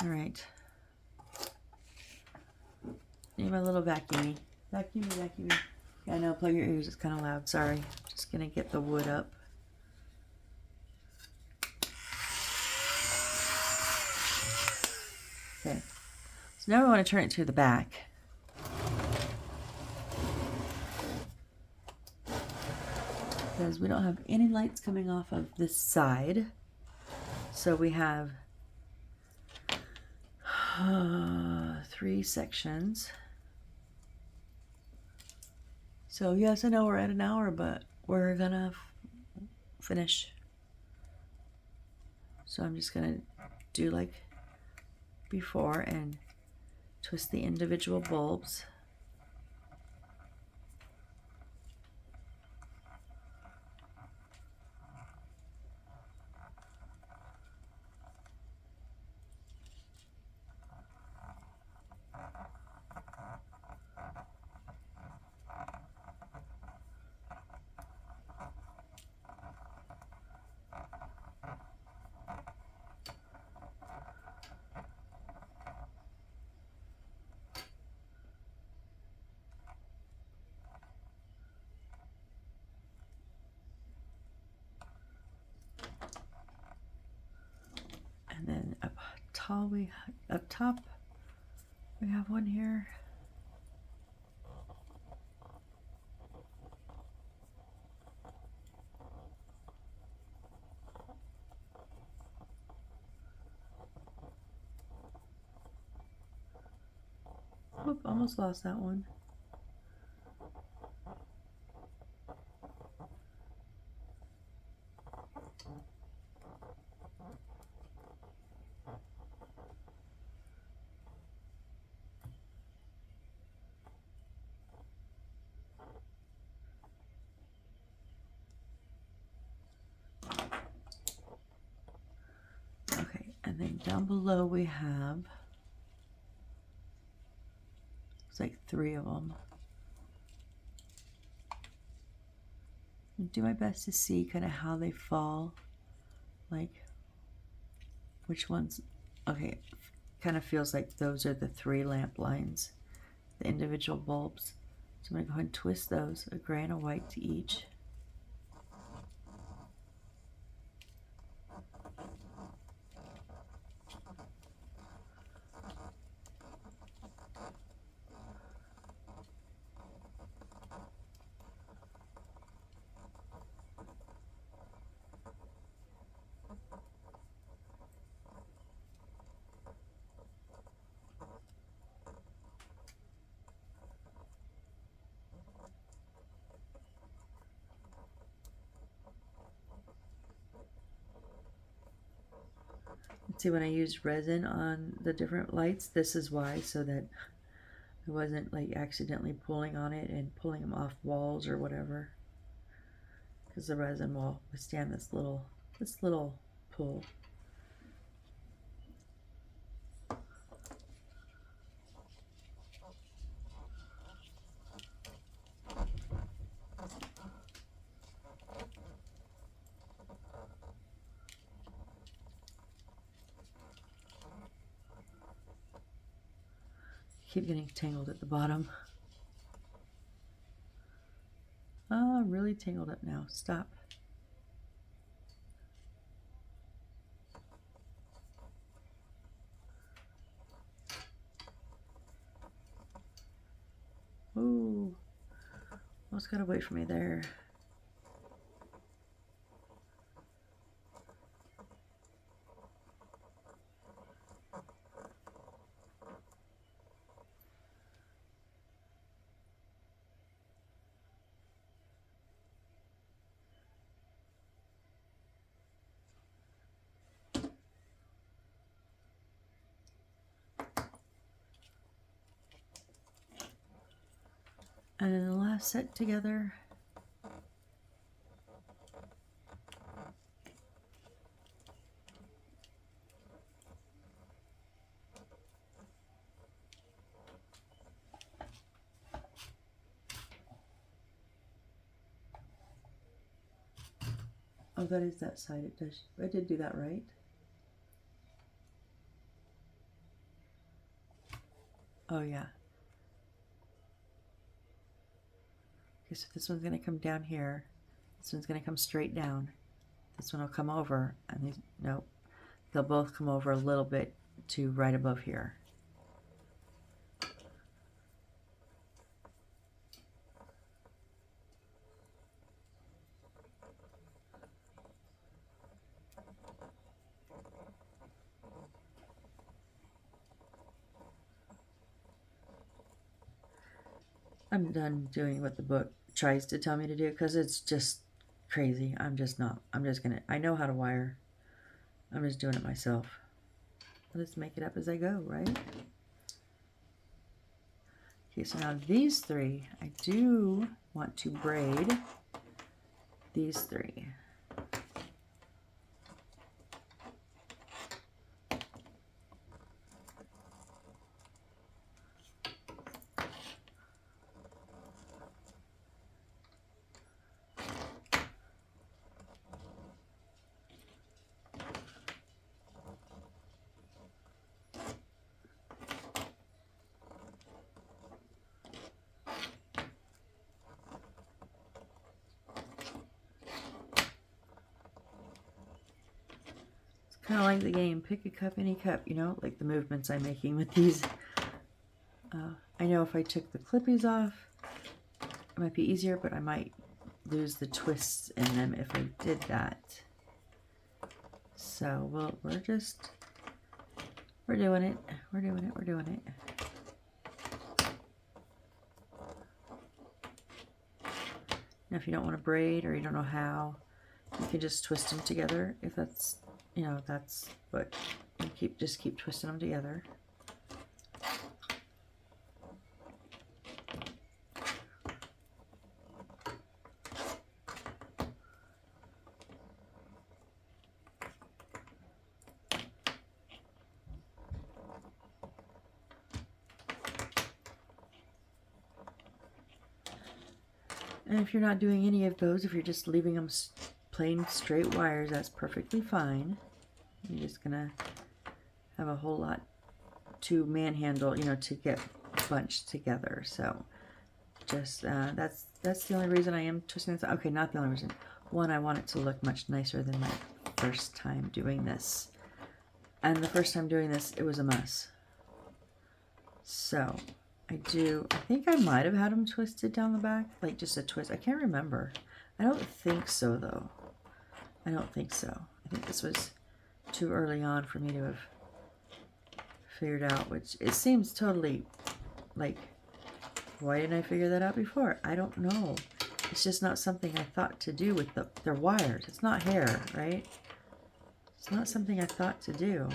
All right. Need my little vacuumy. Vacuumy. Yeah, I know, plug your ears, it's kind of loud, sorry. Just gonna get the wood up. Okay, so now we want to turn it to the back. Because we don't have any lights coming off of this side. So we have 3 sections. So yes, I know we're at an hour, but we're gonna finish. So I'm just gonna do like before and twist the individual bulbs. And then up top we have one here. Oop, almost lost that one. Okay, and then down below we have, it's like 3 of them. I'll do my best to see kind of how they fall, like which ones. Okay, kind of feels like those are the 3 lamp lines, the individual bulbs. So I'm going to go ahead and twist those, a gray and a white to each. See, when I used resin on the different lights, this is why, so that I wasn't like accidentally pulling on it and pulling them off walls or whatever, because the resin will withstand this little pull. Keep getting tangled at the bottom. Oh, really tangled up now. Stop. Ooh, almost got away from me there. And then the last set together. Oh, that is that side. It does. I did do that right. Oh, yeah. Okay, so this one's going to come down here. This one's going to come straight down. This one will come over. And these, nope. They'll both come over a little bit to right above here. I'm done doing what the book tries to tell me to do because it's just crazy. I'm just not. I'm just gonna, I know how to wire. I'm just doing it myself. Let's make it up as I go, right? Okay, so now these three, I do want to braid these three. Kind of like the game, pick a cup, any cup, you know, like the movements I'm making with these. I know if I took the clippies off, it might be easier, but I might lose the twists in them if I did that. So, well, we're doing it. We're doing it. Now, if you don't want to braid or you don't know how, you can just twist them together if that's, you know, that's what you just keep twisting them together. And if you're not doing any of those, if you're just leaving them plain straight wires, that's perfectly fine. You're just gonna have a whole lot to manhandle, you know, to get bunched together. So just that's the only reason I am twisting this. Okay, not the only reason. One, I want it to look much nicer than my first time doing this. And the first time doing this, it was a mess. So I think I might have had them twisted down the back, like just a twist. I can't remember. I don't think so, though. I don't think so. I think this was too early on for me to have figured out, which it seems totally like, why didn't I figure that out before? I don't know. It's just not something I thought to do with their wires. It's not hair, right? It's not something I thought to do.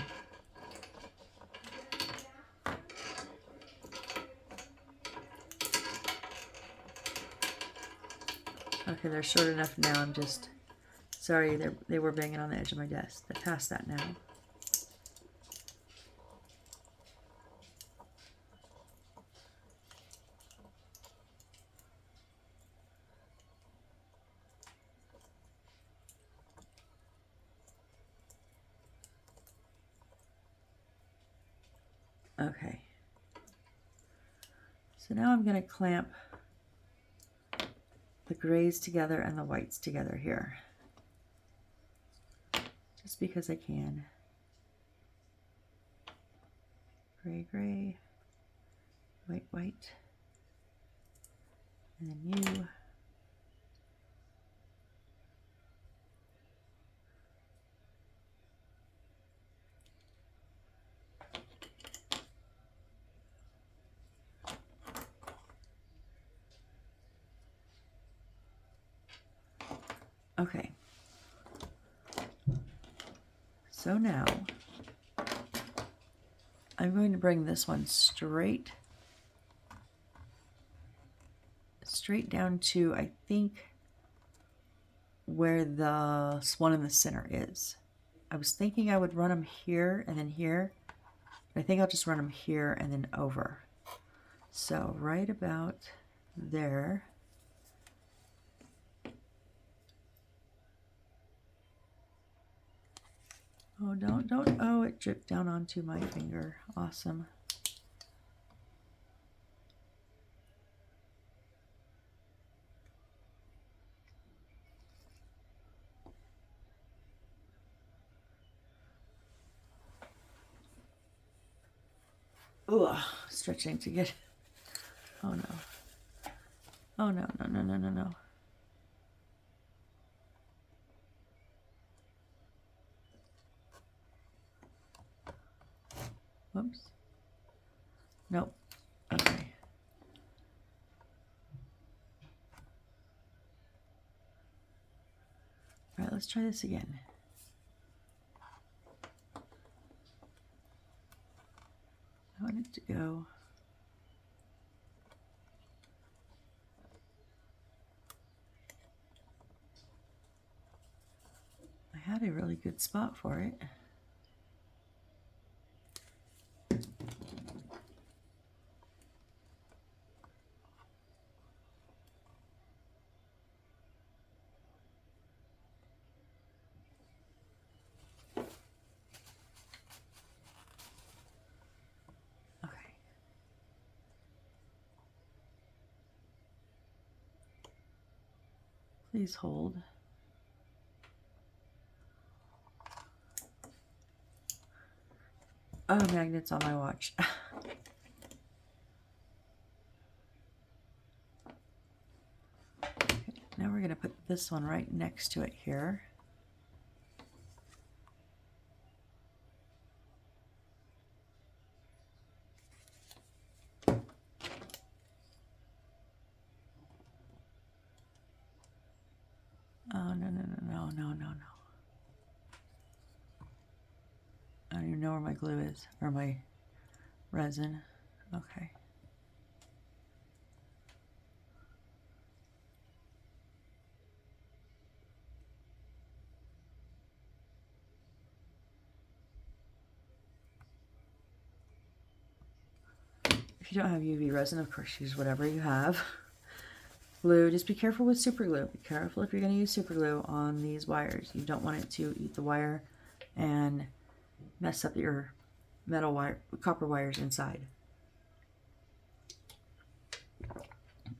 Okay, they're short enough now. I'm just sorry, they were banging on the edge of my desk. They're past that now. Okay. So now I'm going to clamp the grays together and the whites together here. Just because I can. Gray, gray, white, white, and then you. Okay. So now I'm going to bring this one straight down to, I think, where the one in the center is. I was thinking I would run them here and then here, but I think I'll just run them here and then over. So right about there. Oh, don't. Oh, it dripped down onto my finger. Awesome. Ugh, stretching to get. Oh no. Oh no, no, no, no, no, no. Whoops. Nope. Okay. All right, let's try this again. I want it to go. I had a really good spot for it. Please hold. Oh, magnets on my watch. Okay, now we're going to put this one right next to it here. Oh, no, no, no, no, no, no, no. I don't even know where my glue is, or my resin. Okay. If you don't have UV resin, of course, use whatever you have. Glue, just be careful with super glue. Be careful if you're going to use super glue on these wires. You don't want it to eat the wire and mess up your metal wire, copper wires inside.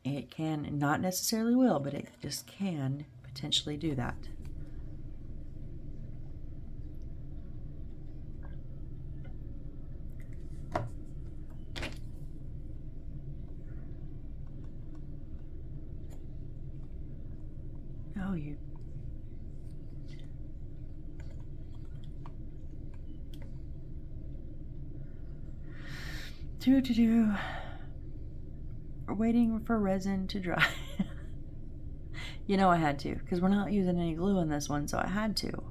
It can, not necessarily will, but it just can potentially do that. Oh, you. We're waiting for resin to dry. You know I had to, because we're not using any glue in this one, so I had to.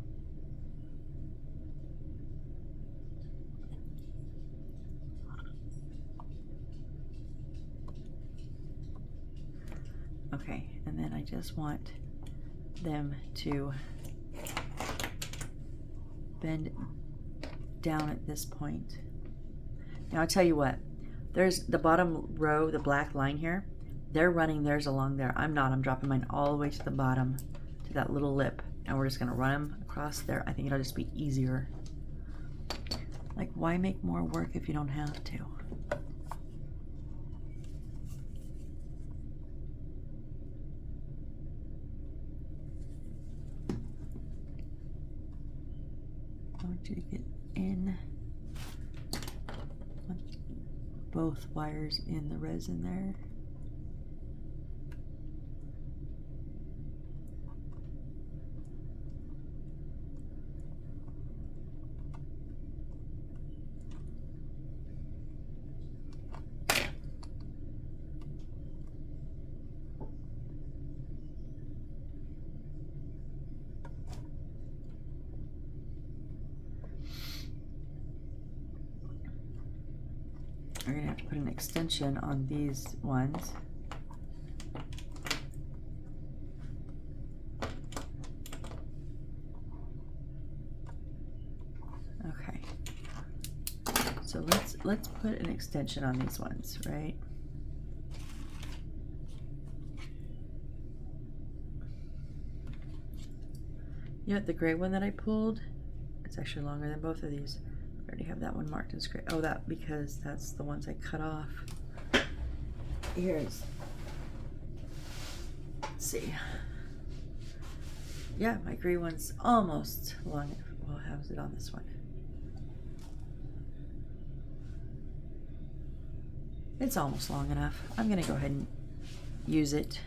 Okay, and then I just want them to bend down at this point. Now I'll tell you what, there's the bottom row, the black line here, they're running theirs along there. I'm not, I'm dropping mine all the way to the bottom, to that little lip, and we're just gonna run them across there. I think it'll just be easier. Like, why make more work if you don't have to? I want you to get in both wires in the resin there. We're gonna have to put an extension on these ones. Okay. So let's put an extension on these ones, right? You know, the gray one that I pulled, it's actually longer than both of these. I already have that one marked as gray. Oh, that because that's the ones I cut off. Let's see. Yeah, my gray one's almost long enough. Well, how's it on this one? It's almost long enough. I'm gonna go ahead and use it.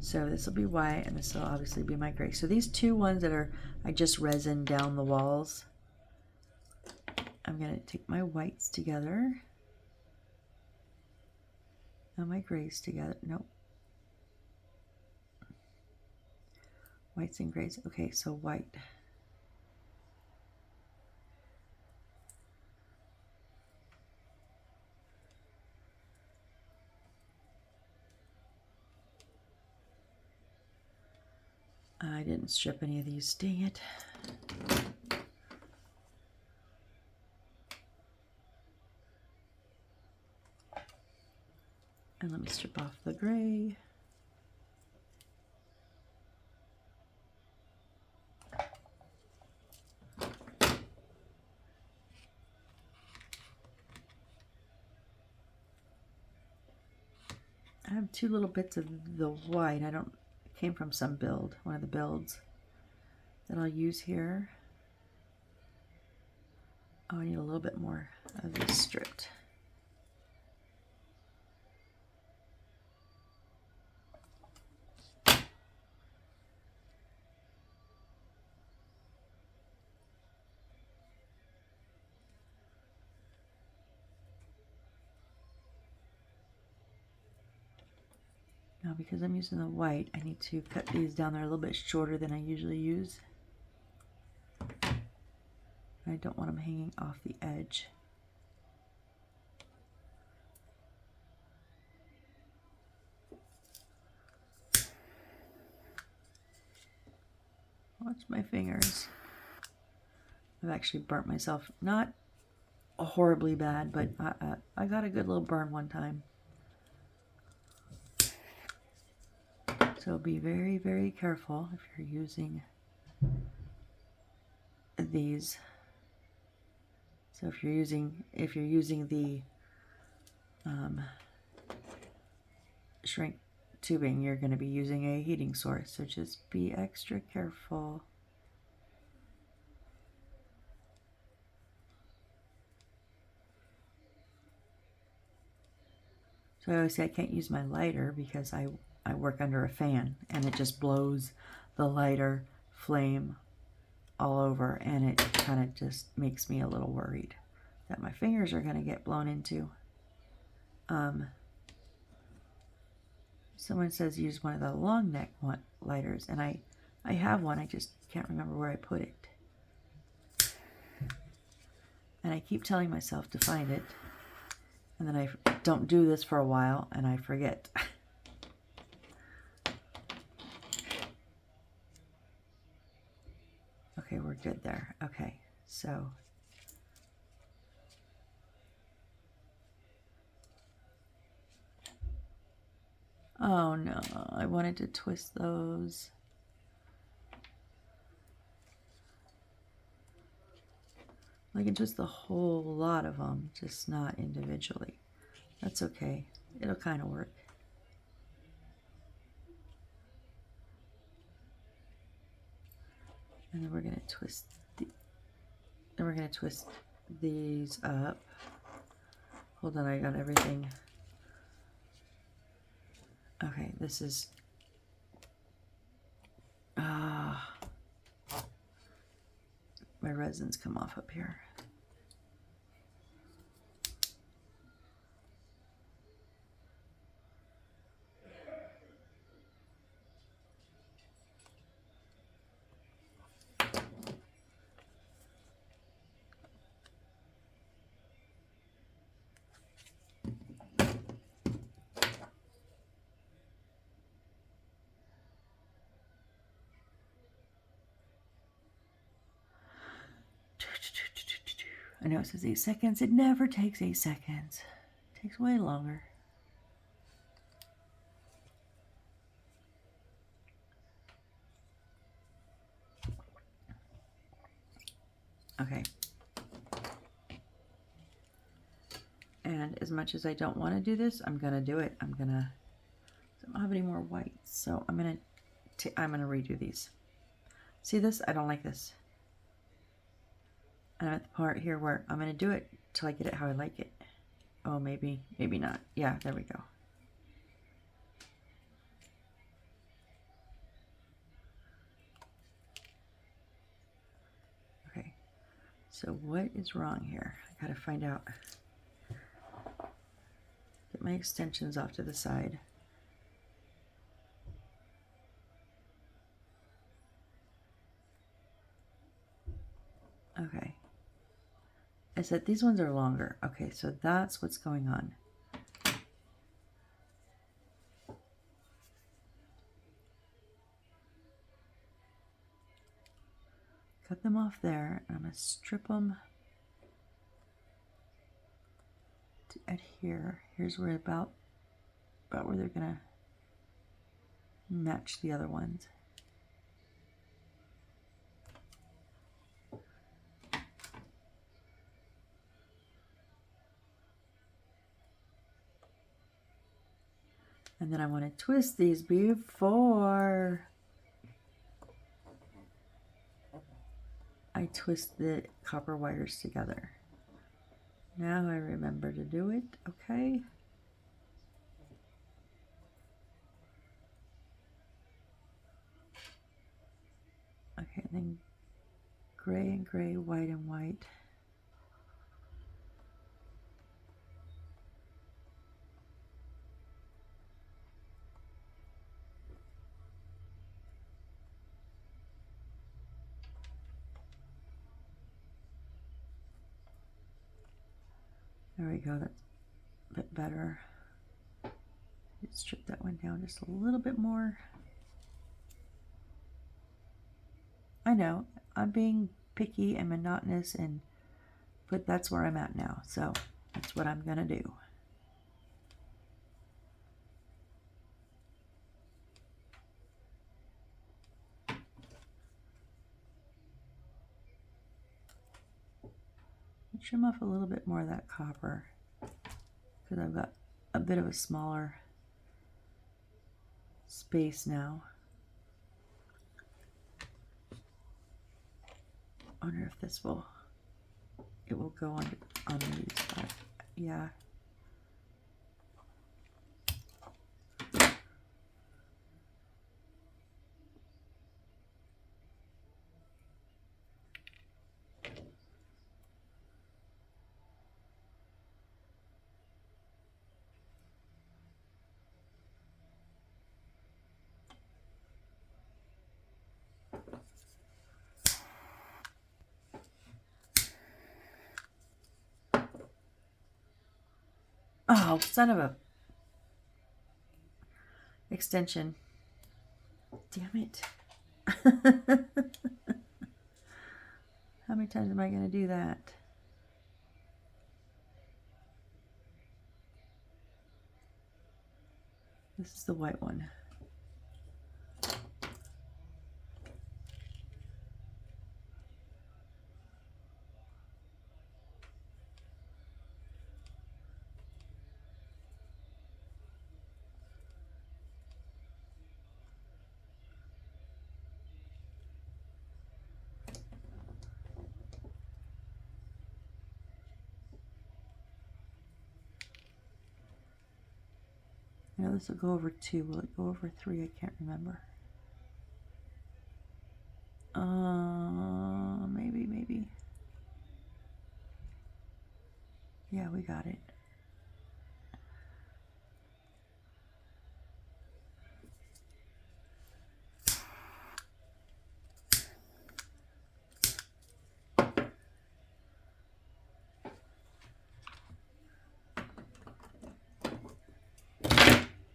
So this will be white, and this will obviously be my gray. So these two ones that are, I just resin down the walls. I'm gonna take my whites together. And my grays together. Nope. Whites and grays. Okay, so white. I didn't strip any of these, dang it. And let me strip off the gray. I have two little bits of the white. It came from some build, one of the builds that I'll use here. Oh, I need a little bit more of this stripped. Now, because I'm using the white, I need to cut these down there a little bit shorter than I usually use. I don't want them hanging off the edge. Watch my fingers. I've actually burnt myself, not horribly bad, but I got a good little burn one time. So be very, very careful if you're using these. So if you're using the shrink tubing, you're going to be using a heating source. So just be extra careful. So I always say I can't use my lighter because I work under a fan and it just blows the lighter flame all over, and it kind of just makes me a little worried that my fingers are going to get blown into. Someone says use one of the long neck lighters, and I have one, I just can't remember where I put it. And I keep telling myself to find it, and then I don't do this for a while and I forget. Okay, we're good there. Okay, so oh no, I wanted to twist those. I can twist a whole lot of them, just not individually. That's okay. It'll kind of work. And then we're going to twist these up. Hold on, I got everything. Okay, this is my resins come off up here. I know it says 8 seconds. It never takes 8 seconds. It takes way longer. Okay. And as much as I don't want to do this, I'm going to do it. I don't have any more whites, so I'm going to redo these. See this? I don't like this. And I'm at the part here where I'm going to do it till I get it how I like it. Oh, maybe not. Yeah, there we go. Okay, so what is wrong here? I gotta find out. Get my extensions off to the side. Okay. I said these ones are longer. Okay, so that's what's going on. Cut them off there, and I'm going to strip them to adhere. Here's where about where they're going to match the other ones. And then I want to twist these before I twist the copper wires together. Now I remember to do it, okay? Okay, then gray and gray, white and white. There we go, that's a bit better. Let's strip that one down just a little bit more. I know, I'm being picky and monotonous, but that's where I'm at now, so that's what I'm gonna do. Trim off a little bit more of that copper because I've got a bit of a smaller space now. I wonder if this will go on these, but yeah. Oh, son of a extension. Damn it. How many times am I going to do that? This is the white one. You know, this will go over 2. Will it go over 3? I can't remember. Maybe. Yeah, we got it.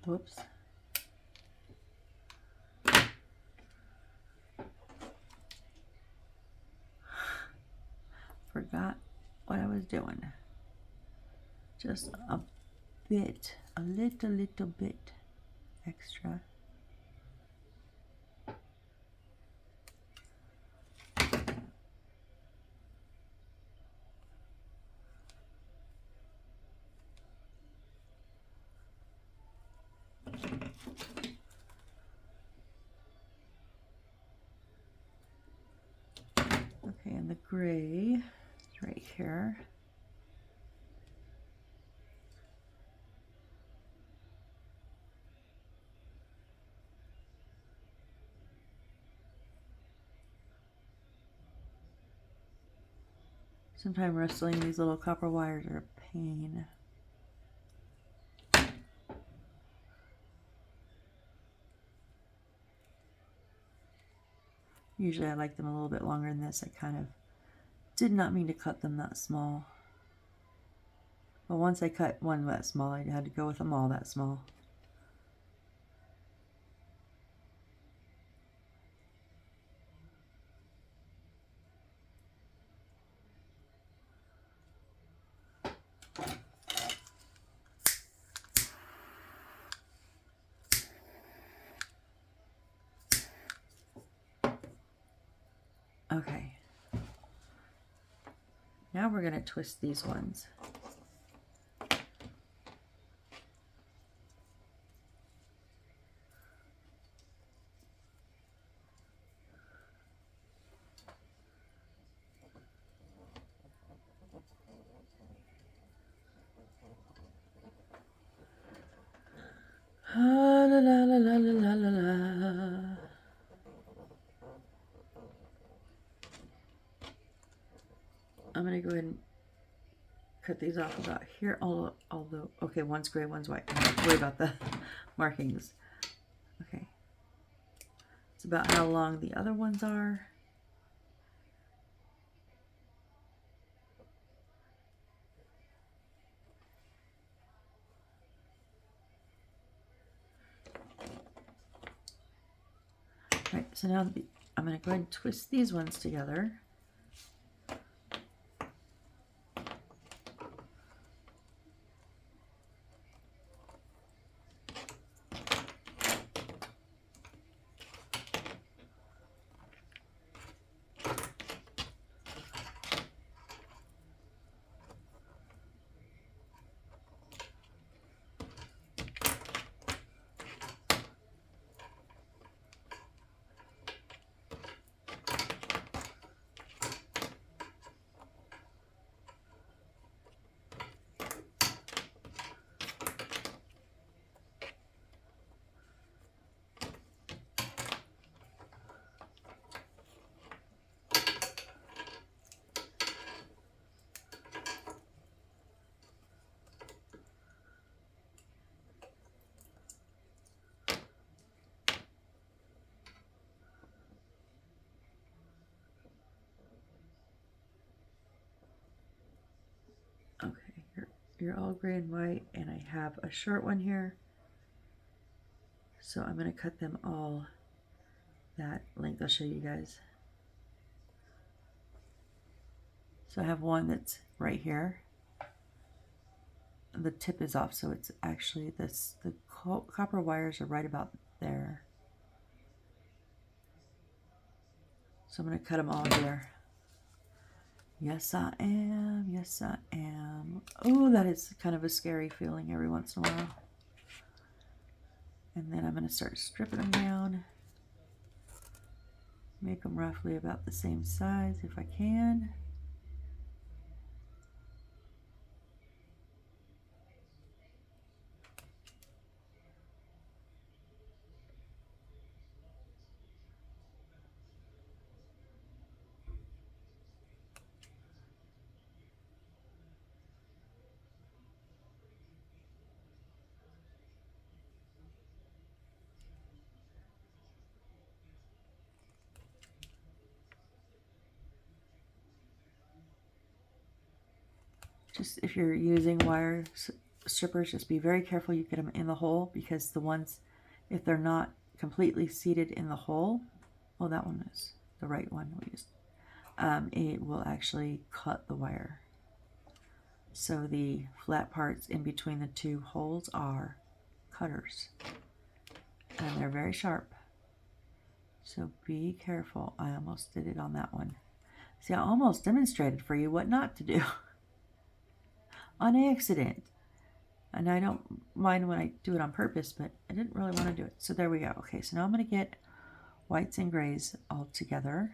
Whoops. Forgot what I was doing. Just a little bit extra. Okay, and the gray is right here. Sometimes wrestling these little copper wires are a pain. Usually I like them a little bit longer than this. I kind of did not mean to cut them that small. But once I cut one that small, I had to go with them all that small. Okay. Now we're going to twist these ones. La la la la la la la. I'm going to go ahead and cut these off about here, although, okay, one's gray, one's white. I don't have to worry about the markings. Okay. It's about how long the other ones are. Right, so now I'm going to go ahead and twist these ones together. Okay, you're all gray and white, and I have a short one here. So I'm going to cut them all that length. I'll show you guys. So I have one that's right here. The tip is off, so it's actually this. The copper wires are right about there. So I'm going to cut them all here. Yes, I am. Yes, I am. Oh, that is kind of a scary feeling every once in a while. And then I'm going to start stripping them down. Make them roughly about the same size if I can. Just if you're using wire strippers, just be very careful you get them in the hole, because the ones, if they're not completely seated in the hole, well, that one is the right one we used, it will actually cut the wire. So the flat parts in between the two holes are cutters, and they're very sharp. So be careful. I almost did it on that one. See, I almost demonstrated for you what not to do. On accident. And I don't mind when I do it on purpose, but I didn't really want to do it. So there we go. Okay, so now I'm going to get whites and grays all together.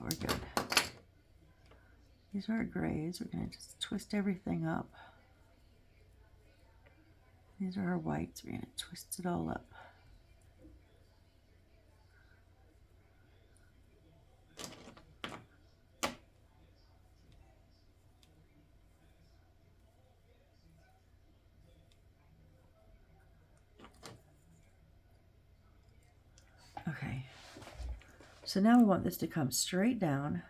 we're good. These are our grays. We're going to just twist everything up. These are our whites. We're going to twist it all up. Okay, so now we want this to come straight down.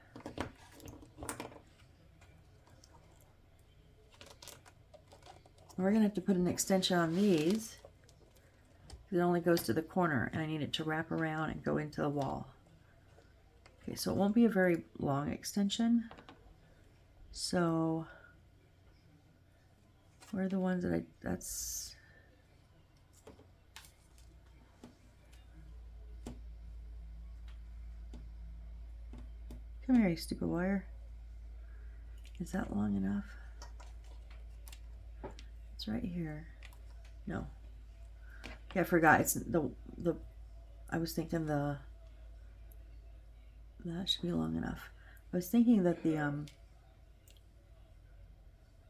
We're going to have to put an extension on these. It only goes to the corner, and I need it to wrap around and go into the wall. Okay, so it won't be a very long extension. So, where are the ones that that's... Come here, you stupid wire. Is that long enough? It's right here. No. Yeah, I forgot. It's the I was thinking that should be long enough. I was thinking that the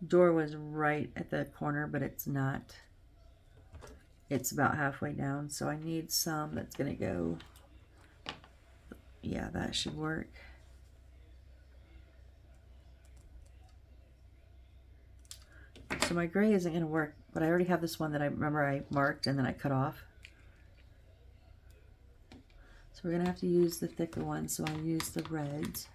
door was right at the corner, but it's not. It's about halfway down, so I need some that's gonna go. Yeah, that should work. So my gray isn't going to work, but I already have this one that I remember I marked and then I cut off. So we're going to have to use the thicker one, so I'll use the reds.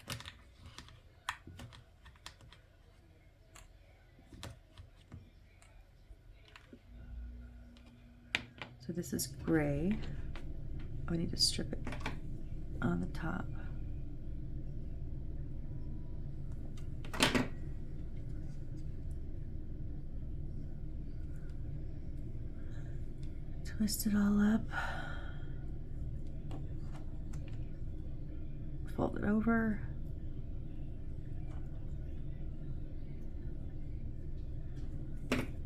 So this is gray. Oh, I need to strip it on the top. Twist it all up, fold it over,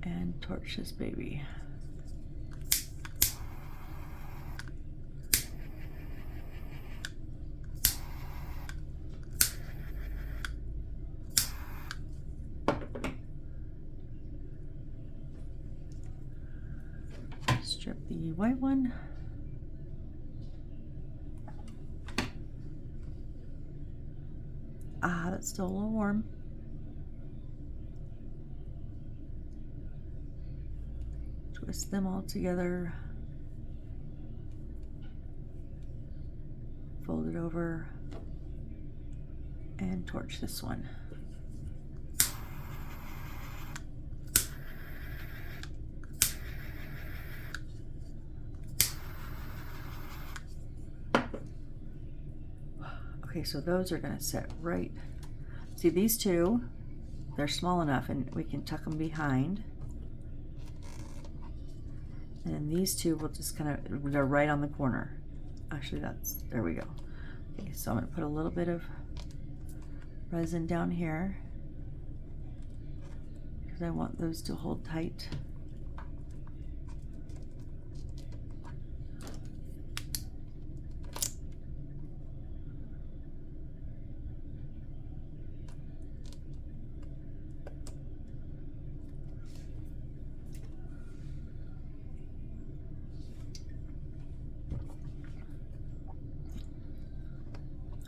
and torch this baby. Strip the white one. Ah, that's still a little warm. Twist them all together. Fold it over and torch this one. Okay, so those are going to sit right. See, these two, they're small enough and we can tuck them behind. And then these two will just kind of, they're right on the corner. Actually, there we go. Okay, so I'm going to put a little bit of resin down here because I want those to hold tight.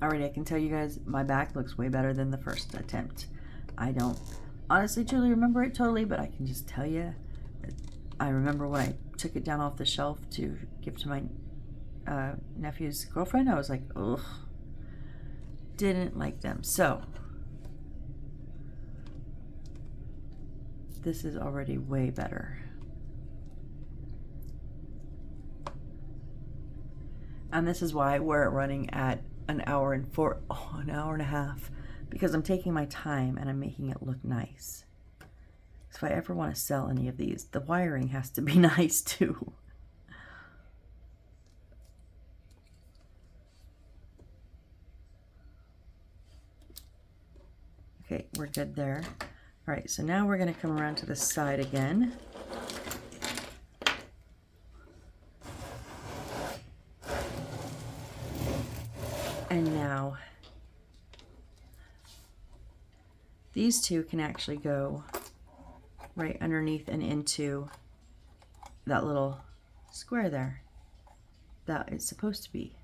Alright, I can tell you guys my back looks way better than the first attempt. I don't honestly truly remember it totally, but I can just tell you, I remember when I took it down off the shelf to give to my nephew's girlfriend, I was like, ugh, didn't like them. So, this is already way better. And this is why we're running at an hour and a half, because I'm taking my time and I'm making it look nice. So if I ever want to sell any of these, the wiring has to be nice too. Okay, we're good there. All right, so now we're going to come around to the side again. And now these two can actually go right underneath and into that little square there that it's supposed to be.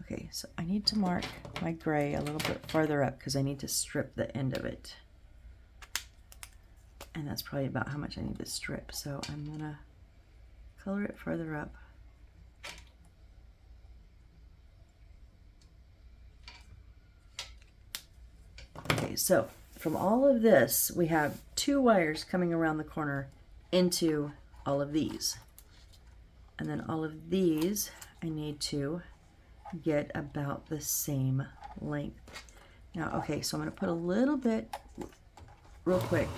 Okay, so I need to mark my gray a little bit farther up because I need to strip the end of it. And that's probably about how much I need to strip. So I'm gonna color it further up. Okay, so from all of this, we have 2 wires coming around the corner into all of these. And then all of these, I need to get about the same length. Now, okay, so I'm going to put a little bit, real quick,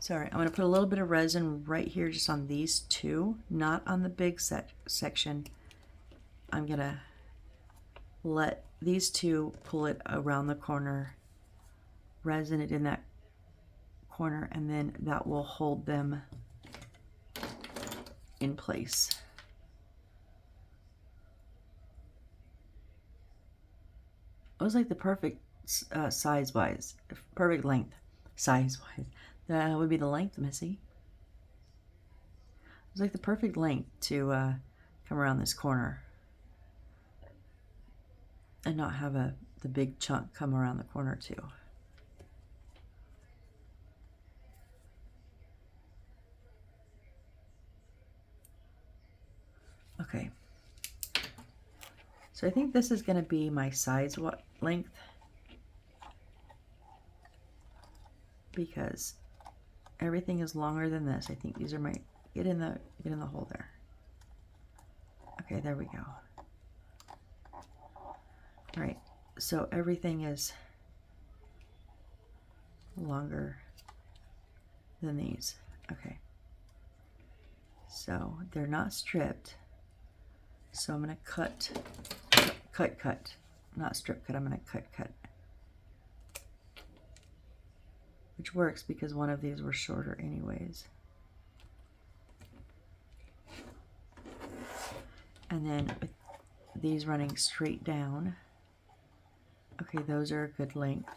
sorry, I'm going to put a little bit of resin right here just on these 2, not on the big section. I'm going to let these 2 pull it around the corner, resin it in that corner, and then that will hold them in place. It was like the perfect size-wise, perfect length, size-wise. That would be the length, Missy. It was like the perfect length to come around this corner and not have the big chunk come around the corner too. Okay. So I think this is going to be my size length because everything is longer than this. I think these are my, get in the hole there. Okay, there we go. All right, so everything is longer than these. Okay. So they're not stripped. So I'm going to cut. Not strip cut, I'm going to cut. Which works because one of these were shorter anyways. And then with these running straight down, okay, those are a good length.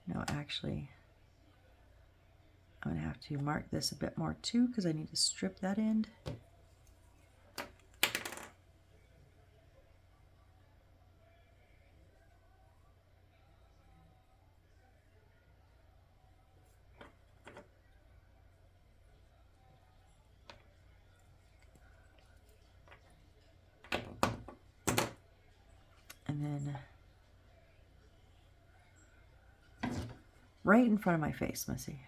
No, actually, I'm going to have to mark this a bit more too because I need to strip that end. And then right in front of my face, Missy.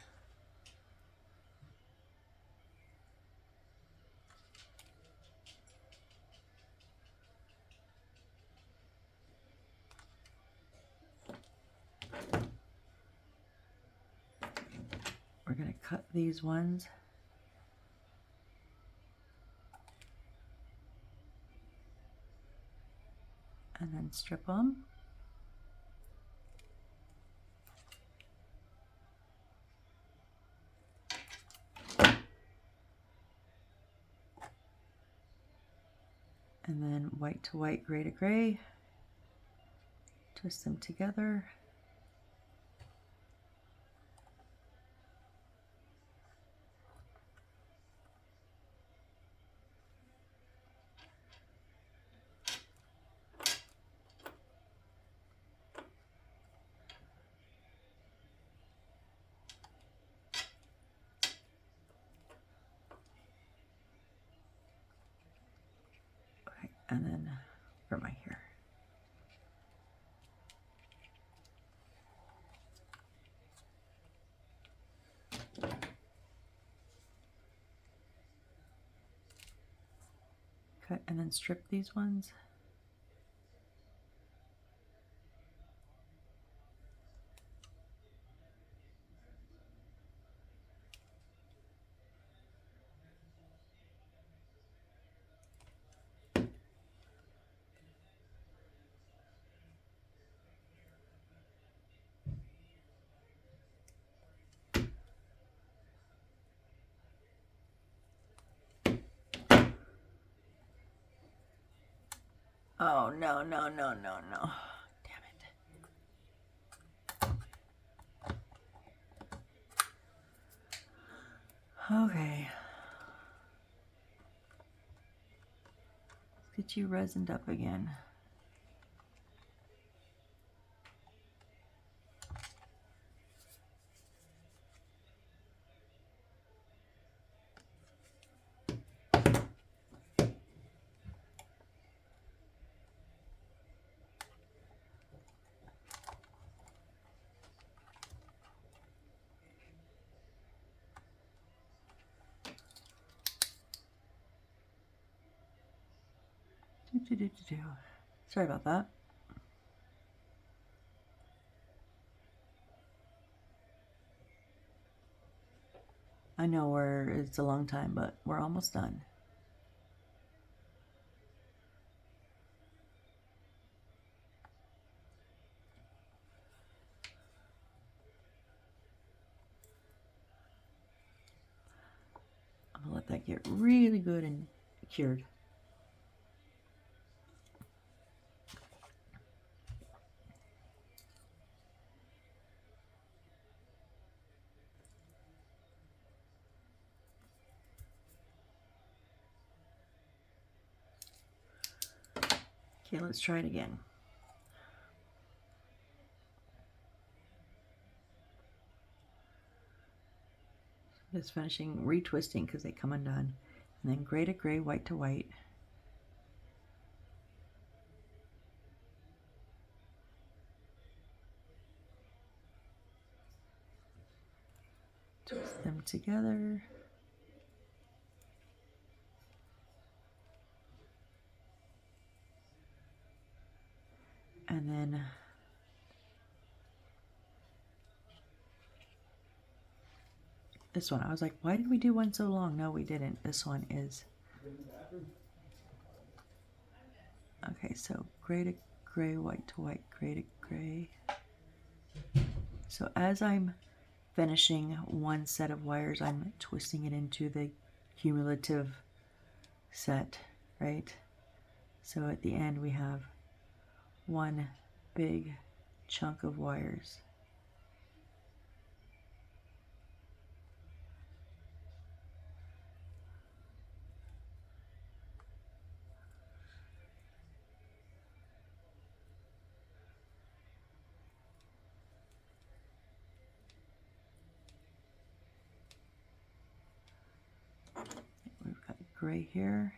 We're going to cut these ones. And then strip them. And then white to white, gray to gray. Twist them together. Okay, and then for my hair. Cut and then strip these ones. Oh, no. Damn it. Okay. Let's get you resined up again. Sorry about that. I know it's a long time, but we're almost done. I'm gonna let that get really good and cured. Okay, let's try it again. Just finishing retwisting because they come undone. And then gray to gray, white to white. Twist them together. And then this one, I was like, why did we do one so long? No, we didn't. This one is. Okay, so gray to gray, white to white, gray to gray. So as I'm finishing one set of wires, I'm twisting it into the cumulative set, right? So at the end we have one big chunk of wires. We've got gray here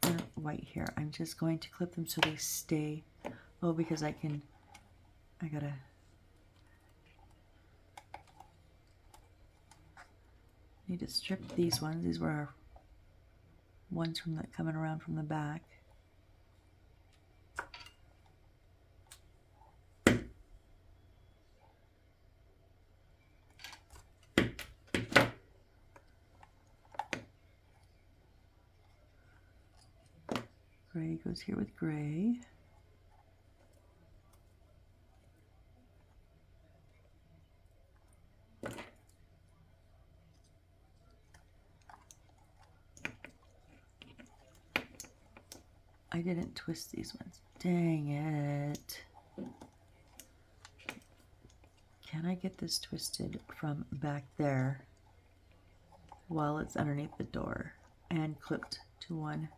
and white here. I'm just going to clip them so they stay. Oh, because I gotta need to strip these ones. These were our ones from coming around from the back. Gray goes here with gray. I didn't twist these ones. Dang it. Can I get this twisted from back there while it's underneath the door and clipped to one?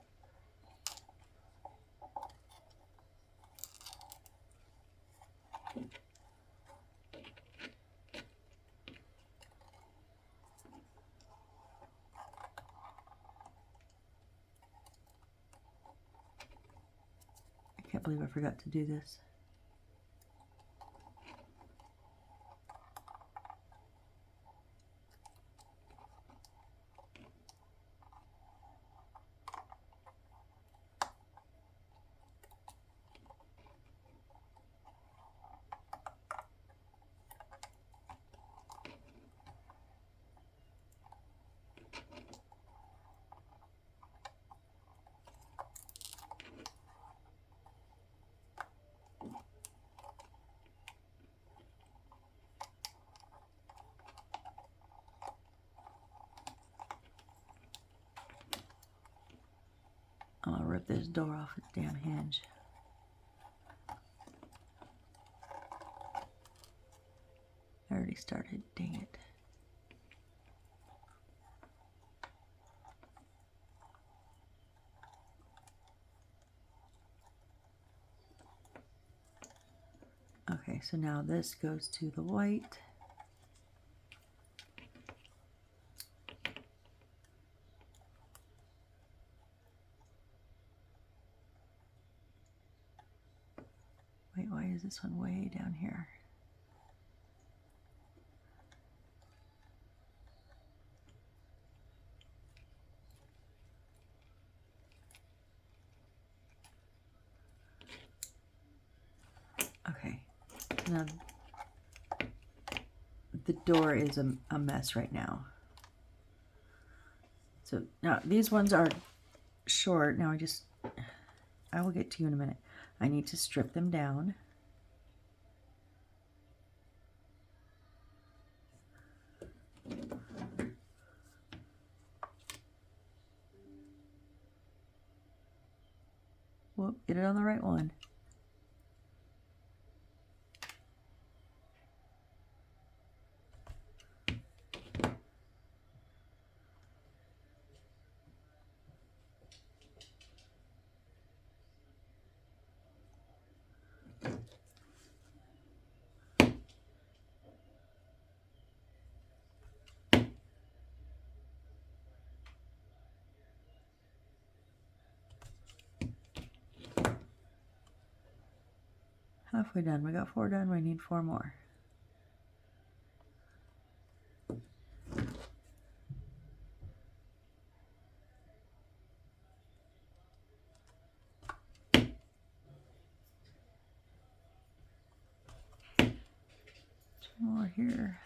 I can't believe I forgot to do this. I'm gonna rip this door off its damn hinge. I already started, dang it. Okay, so now this goes to the white. Wait, why is this one way down here? Okay, now the door is a mess right now. So now these ones are short. Now I will get to you in a minute. I need to strip them down. Whoop, get it on the right one. Halfway done. We got 4 done. We need 4 more. More here.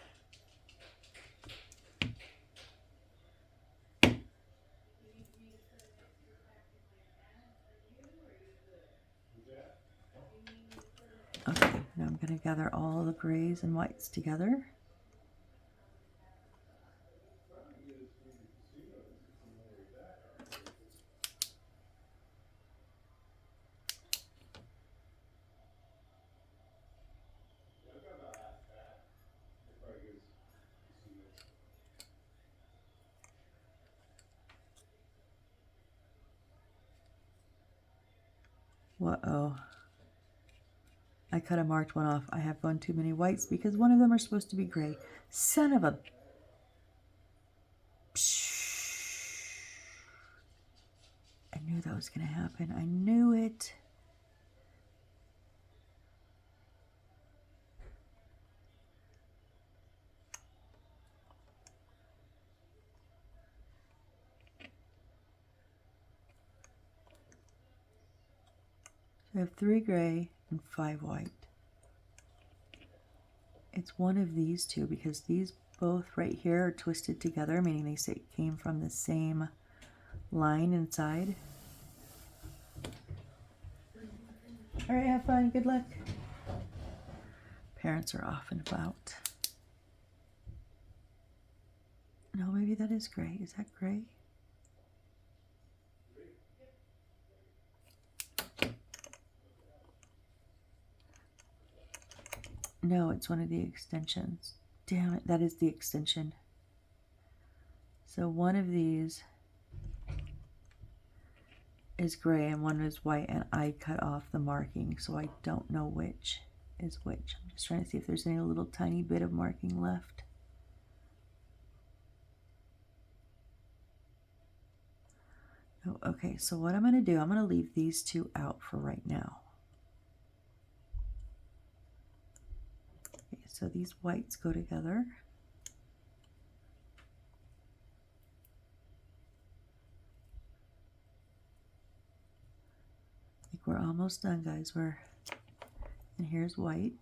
Okay, now I'm going to gather all the grays and whites together. Uh-oh. I cut a marked one off. I have one too many whites because one of them are supposed to be gray. Son of a... I knew that was going to happen. I knew it. I have 3 gray and 5 white. It's one of these two because these both right here are twisted together, meaning they came from the same line inside. All right, have fun. Good luck. Parents are off and about. No, maybe that is gray. Is that gray? No, it's one of the extensions. Damn it, that is the extension. So one of these is gray and one is white, and I cut off the marking, so I don't know which is which. I'm just trying to see if there's any little tiny bit of marking left. Oh, okay, so what I'm going to do, I'm going to leave these two out for right now. Okay, so these whites go together. I think we're almost done, guys. And here's white.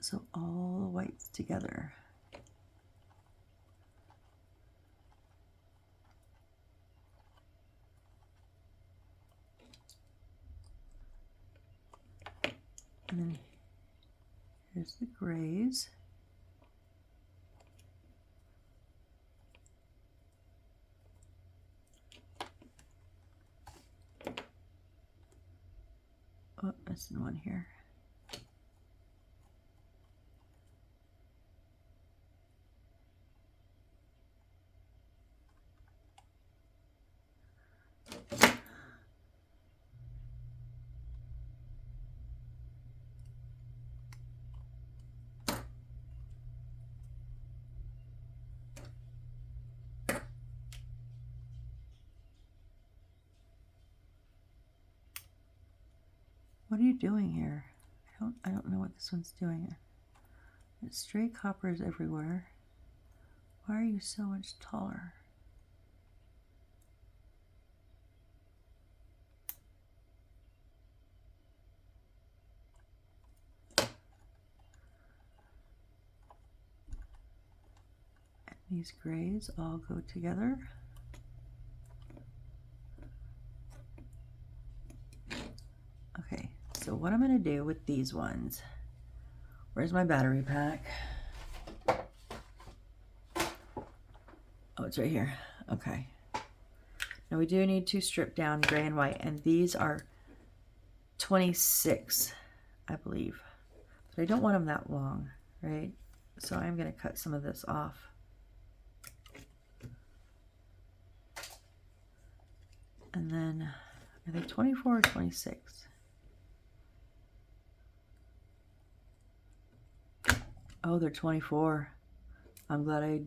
So all the whites together. And then here's the grays. Oh, that's one here. What are you doing here? I don't know what this one's doing. It's stray coppers everywhere. Why are you so much taller? And these grays all go together. Okay, so what I'm going to do with these ones, where's my battery pack? Oh, it's right here. Okay. Now we do need to strip down gray and white, and these are 26, I believe. But I don't want them that long, right? So I'm going to cut some of this off. And then, are they 24 or 26? Oh, they're 24. I'm glad I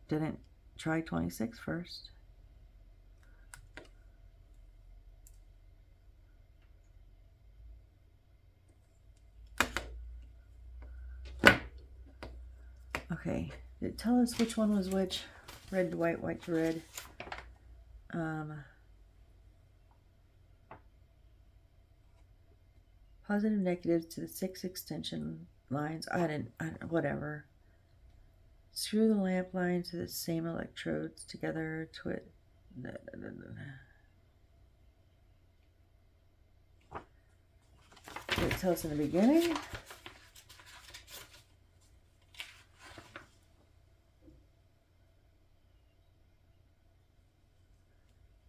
didn't try 26 first. Okay, did it tell us which one was which? Red to white, white to red. Positive, negatives to the 6 extension lines. Whatever. Screw the lamp line to the same electrodes together to it. Did it tell us in the beginning?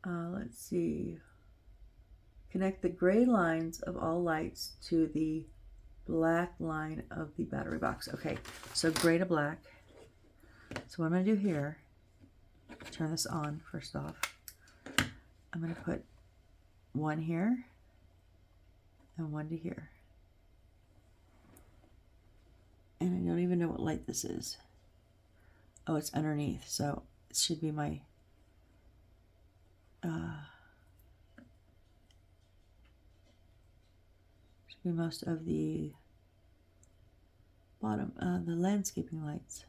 Let's see. Connect the gray lines of all lights to the black line of the battery box. Okay, so gray to black. So what I'm going to do here, turn this on first off. I'm going to put one here and one to here. And I don't even know what light this is. Oh, it's underneath, so it should be my should be most of the bottom, the landscaping lights.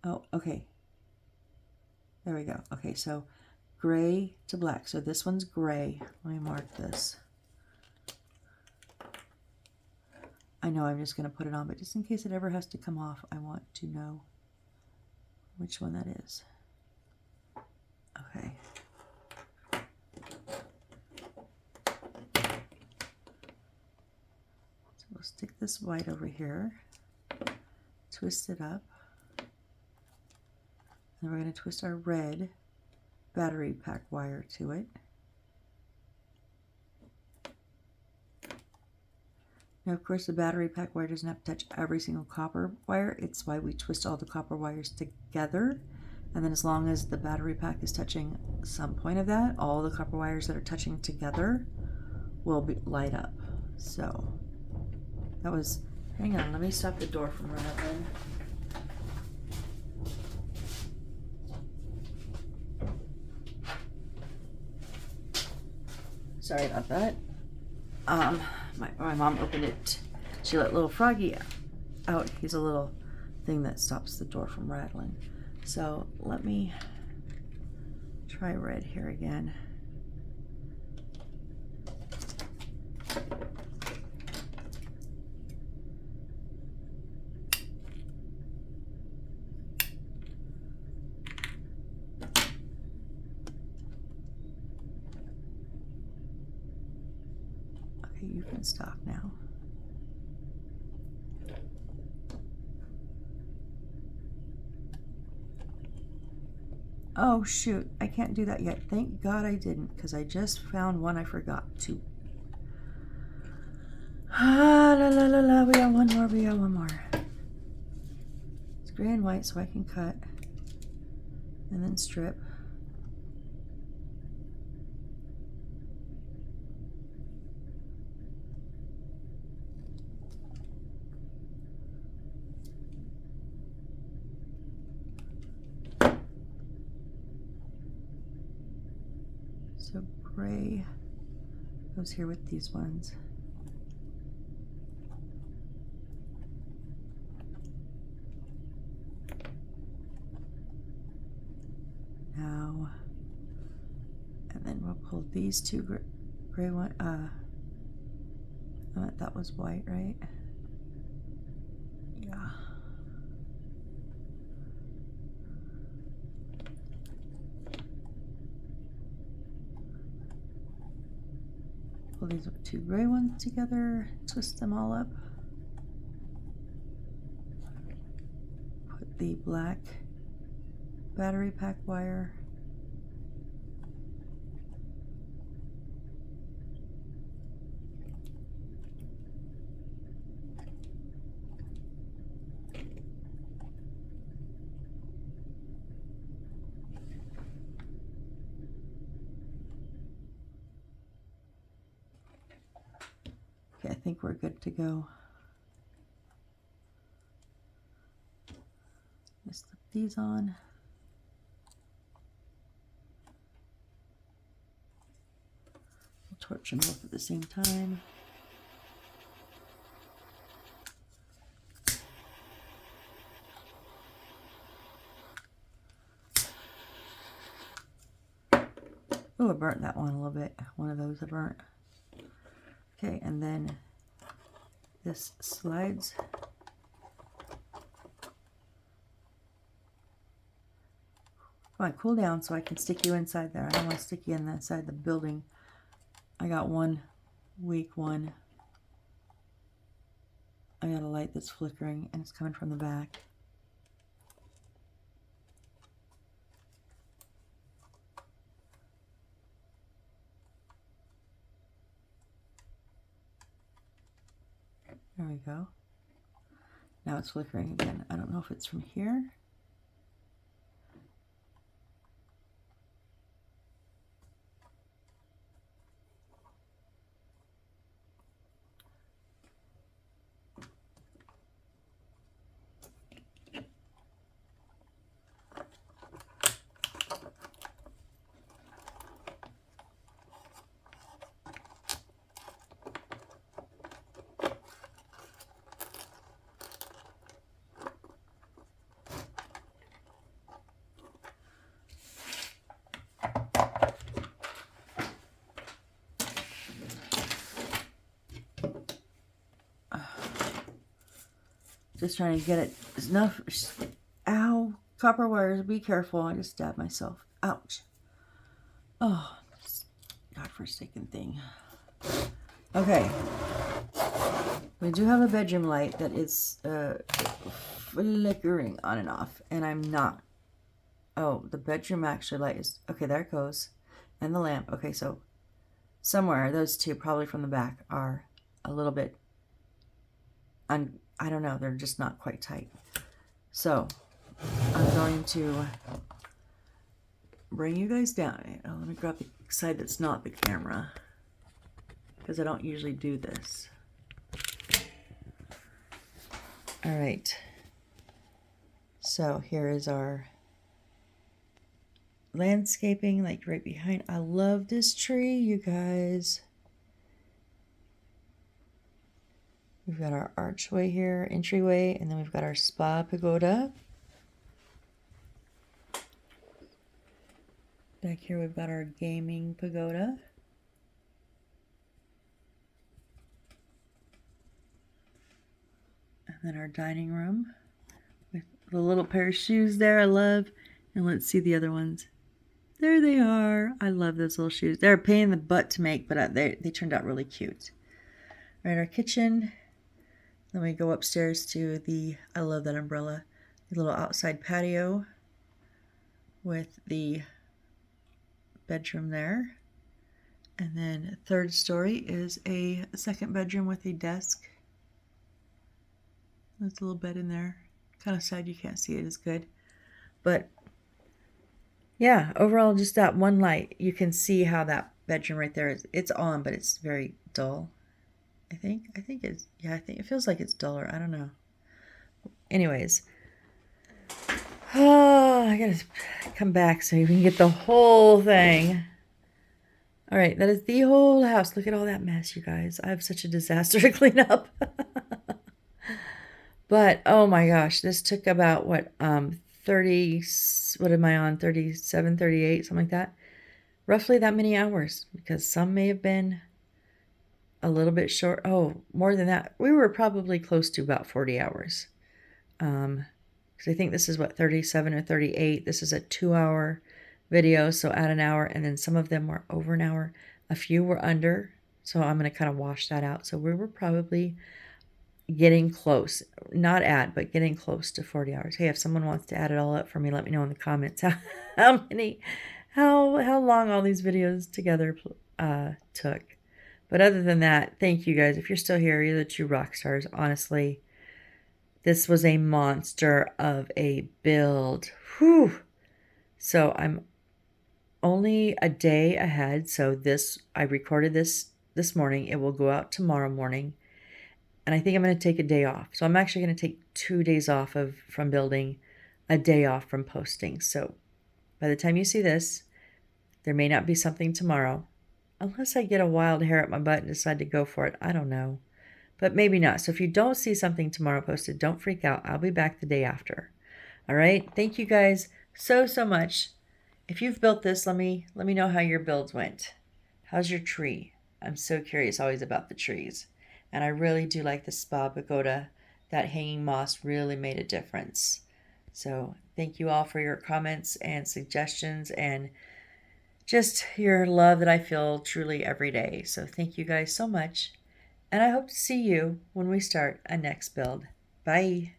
Oh, okay. There we go. Okay, so gray to black. So this one's gray. Let me mark this. I know I'm just going to put it on, but just in case it ever has to come off, I want to know which one that is. Okay. So we'll stick this white over here, twist it up, and we're going to twist our red battery pack wire to it. Now, of course, the battery pack wire doesn't have to touch every single copper wire. It's why we twist all the copper wires together. And then as long as the battery pack is touching some point of that, all the copper wires that are touching together will light up. So that was, hang on, let me stop the door from rattling. Sorry about that. My mom opened it. She let little Froggy out. He's a little thing that stops the door from rattling. So let me try red here again. Okay, you can stop now. Oh shoot, I can't do that yet. Thank God I didn't, because I just found one I forgot to. La la la la, we got one more. It's gray and white so I can cut and then strip. So gray goes here with these ones. Now, and then we'll pull these two gray one. That was white, right? Yeah. Pull these two gray ones together, twist them all up. Put the black battery pack wire Okay, I think we're good to go. Let's slip these on. We'll torch them both at the same time. Oh, I burnt that one a little bit. One of those I burnt. Okay, and then this slides. Come on, cool down so I can stick you inside there. I don't want to stick you inside the building. I got one weak one. I got a light that's flickering and it's coming from the back. There we go. Now it's flickering again. I don't know if it's from here. Just trying to get it enough. Ow, copper wires, be careful. I just stabbed myself. Ouch. Oh, this godforsaken thing. Okay. We do have a bedroom light that is flickering on and off, and I'm not. Oh, the bedroom actually light is, okay, there it goes. And the lamp. Okay, so somewhere those two, probably from the back, are a little bit I don't know, they're just not quite tight. So I'm going to bring you guys down. Oh, let me grab the side that's not the camera, because I don't usually do this. All right. So here is our landscaping, like right behind. I love this tree, you guys. We've got our archway here, entryway, and then we've got our spa pagoda. Back here we've got our gaming pagoda. And then our dining room with the little pair of shoes there I love. And let's see the other ones. There they are. I love those little shoes. They're a pain in the butt to make, but they turned out really cute. All right, our kitchen. Then we go upstairs to the, I love that umbrella, the little outside patio with the bedroom there. And then third story is a second bedroom with a desk. There's a little bed in there. Kind of sad you can't see it as good. But yeah, overall just that one light. You can see how that bedroom right there is. It's on, but it's very dull. I think it's, yeah, I think it feels like it's duller. I don't know. Anyways. Oh, I gotta come back so you can get the whole thing. All right, that is the whole house. Look at all that mess, you guys. I have such a disaster to clean up. But oh my gosh, this took about what 30, what am I on? 37, 38, something like that. Roughly that many hours, because some may have been a little bit short. Oh, more than that. We were probably close to about 40 hours. Because I think this is what, 37 or 38. This is a 2-hour video, so add an hour, and then some of them were over an hour. A few were under, so I'm going to kind of wash that out. So we were probably getting close, not at, but getting close to 40 hours. Hey, if someone wants to add it all up for me, let me know in the comments how long all these videos together took. But other than that, thank you guys. If you're still here, you're the true rock stars. Honestly, this was a monster of a build. Whew. So I'm only a day ahead. So I recorded this morning. It will go out tomorrow morning. And I think I'm going to take a day off. So I'm actually going to take 2 days off from building, a day off from posting. So by the time you see this, there may not be something tomorrow. Unless I get a wild hair up my butt and decide to go for it. I don't know. But maybe not. So if you don't see something tomorrow posted, don't freak out. I'll be back the day after. All right? Thank you guys so much. If you've built this, let me know how your builds went. How's your tree? I'm so curious always about the trees. And I really do like the spa pagoda. That hanging moss really made a difference. So thank you all for your comments and suggestions and just your love that I feel truly every day. So thank you guys so much. And I hope to see you when we start a next build. Bye.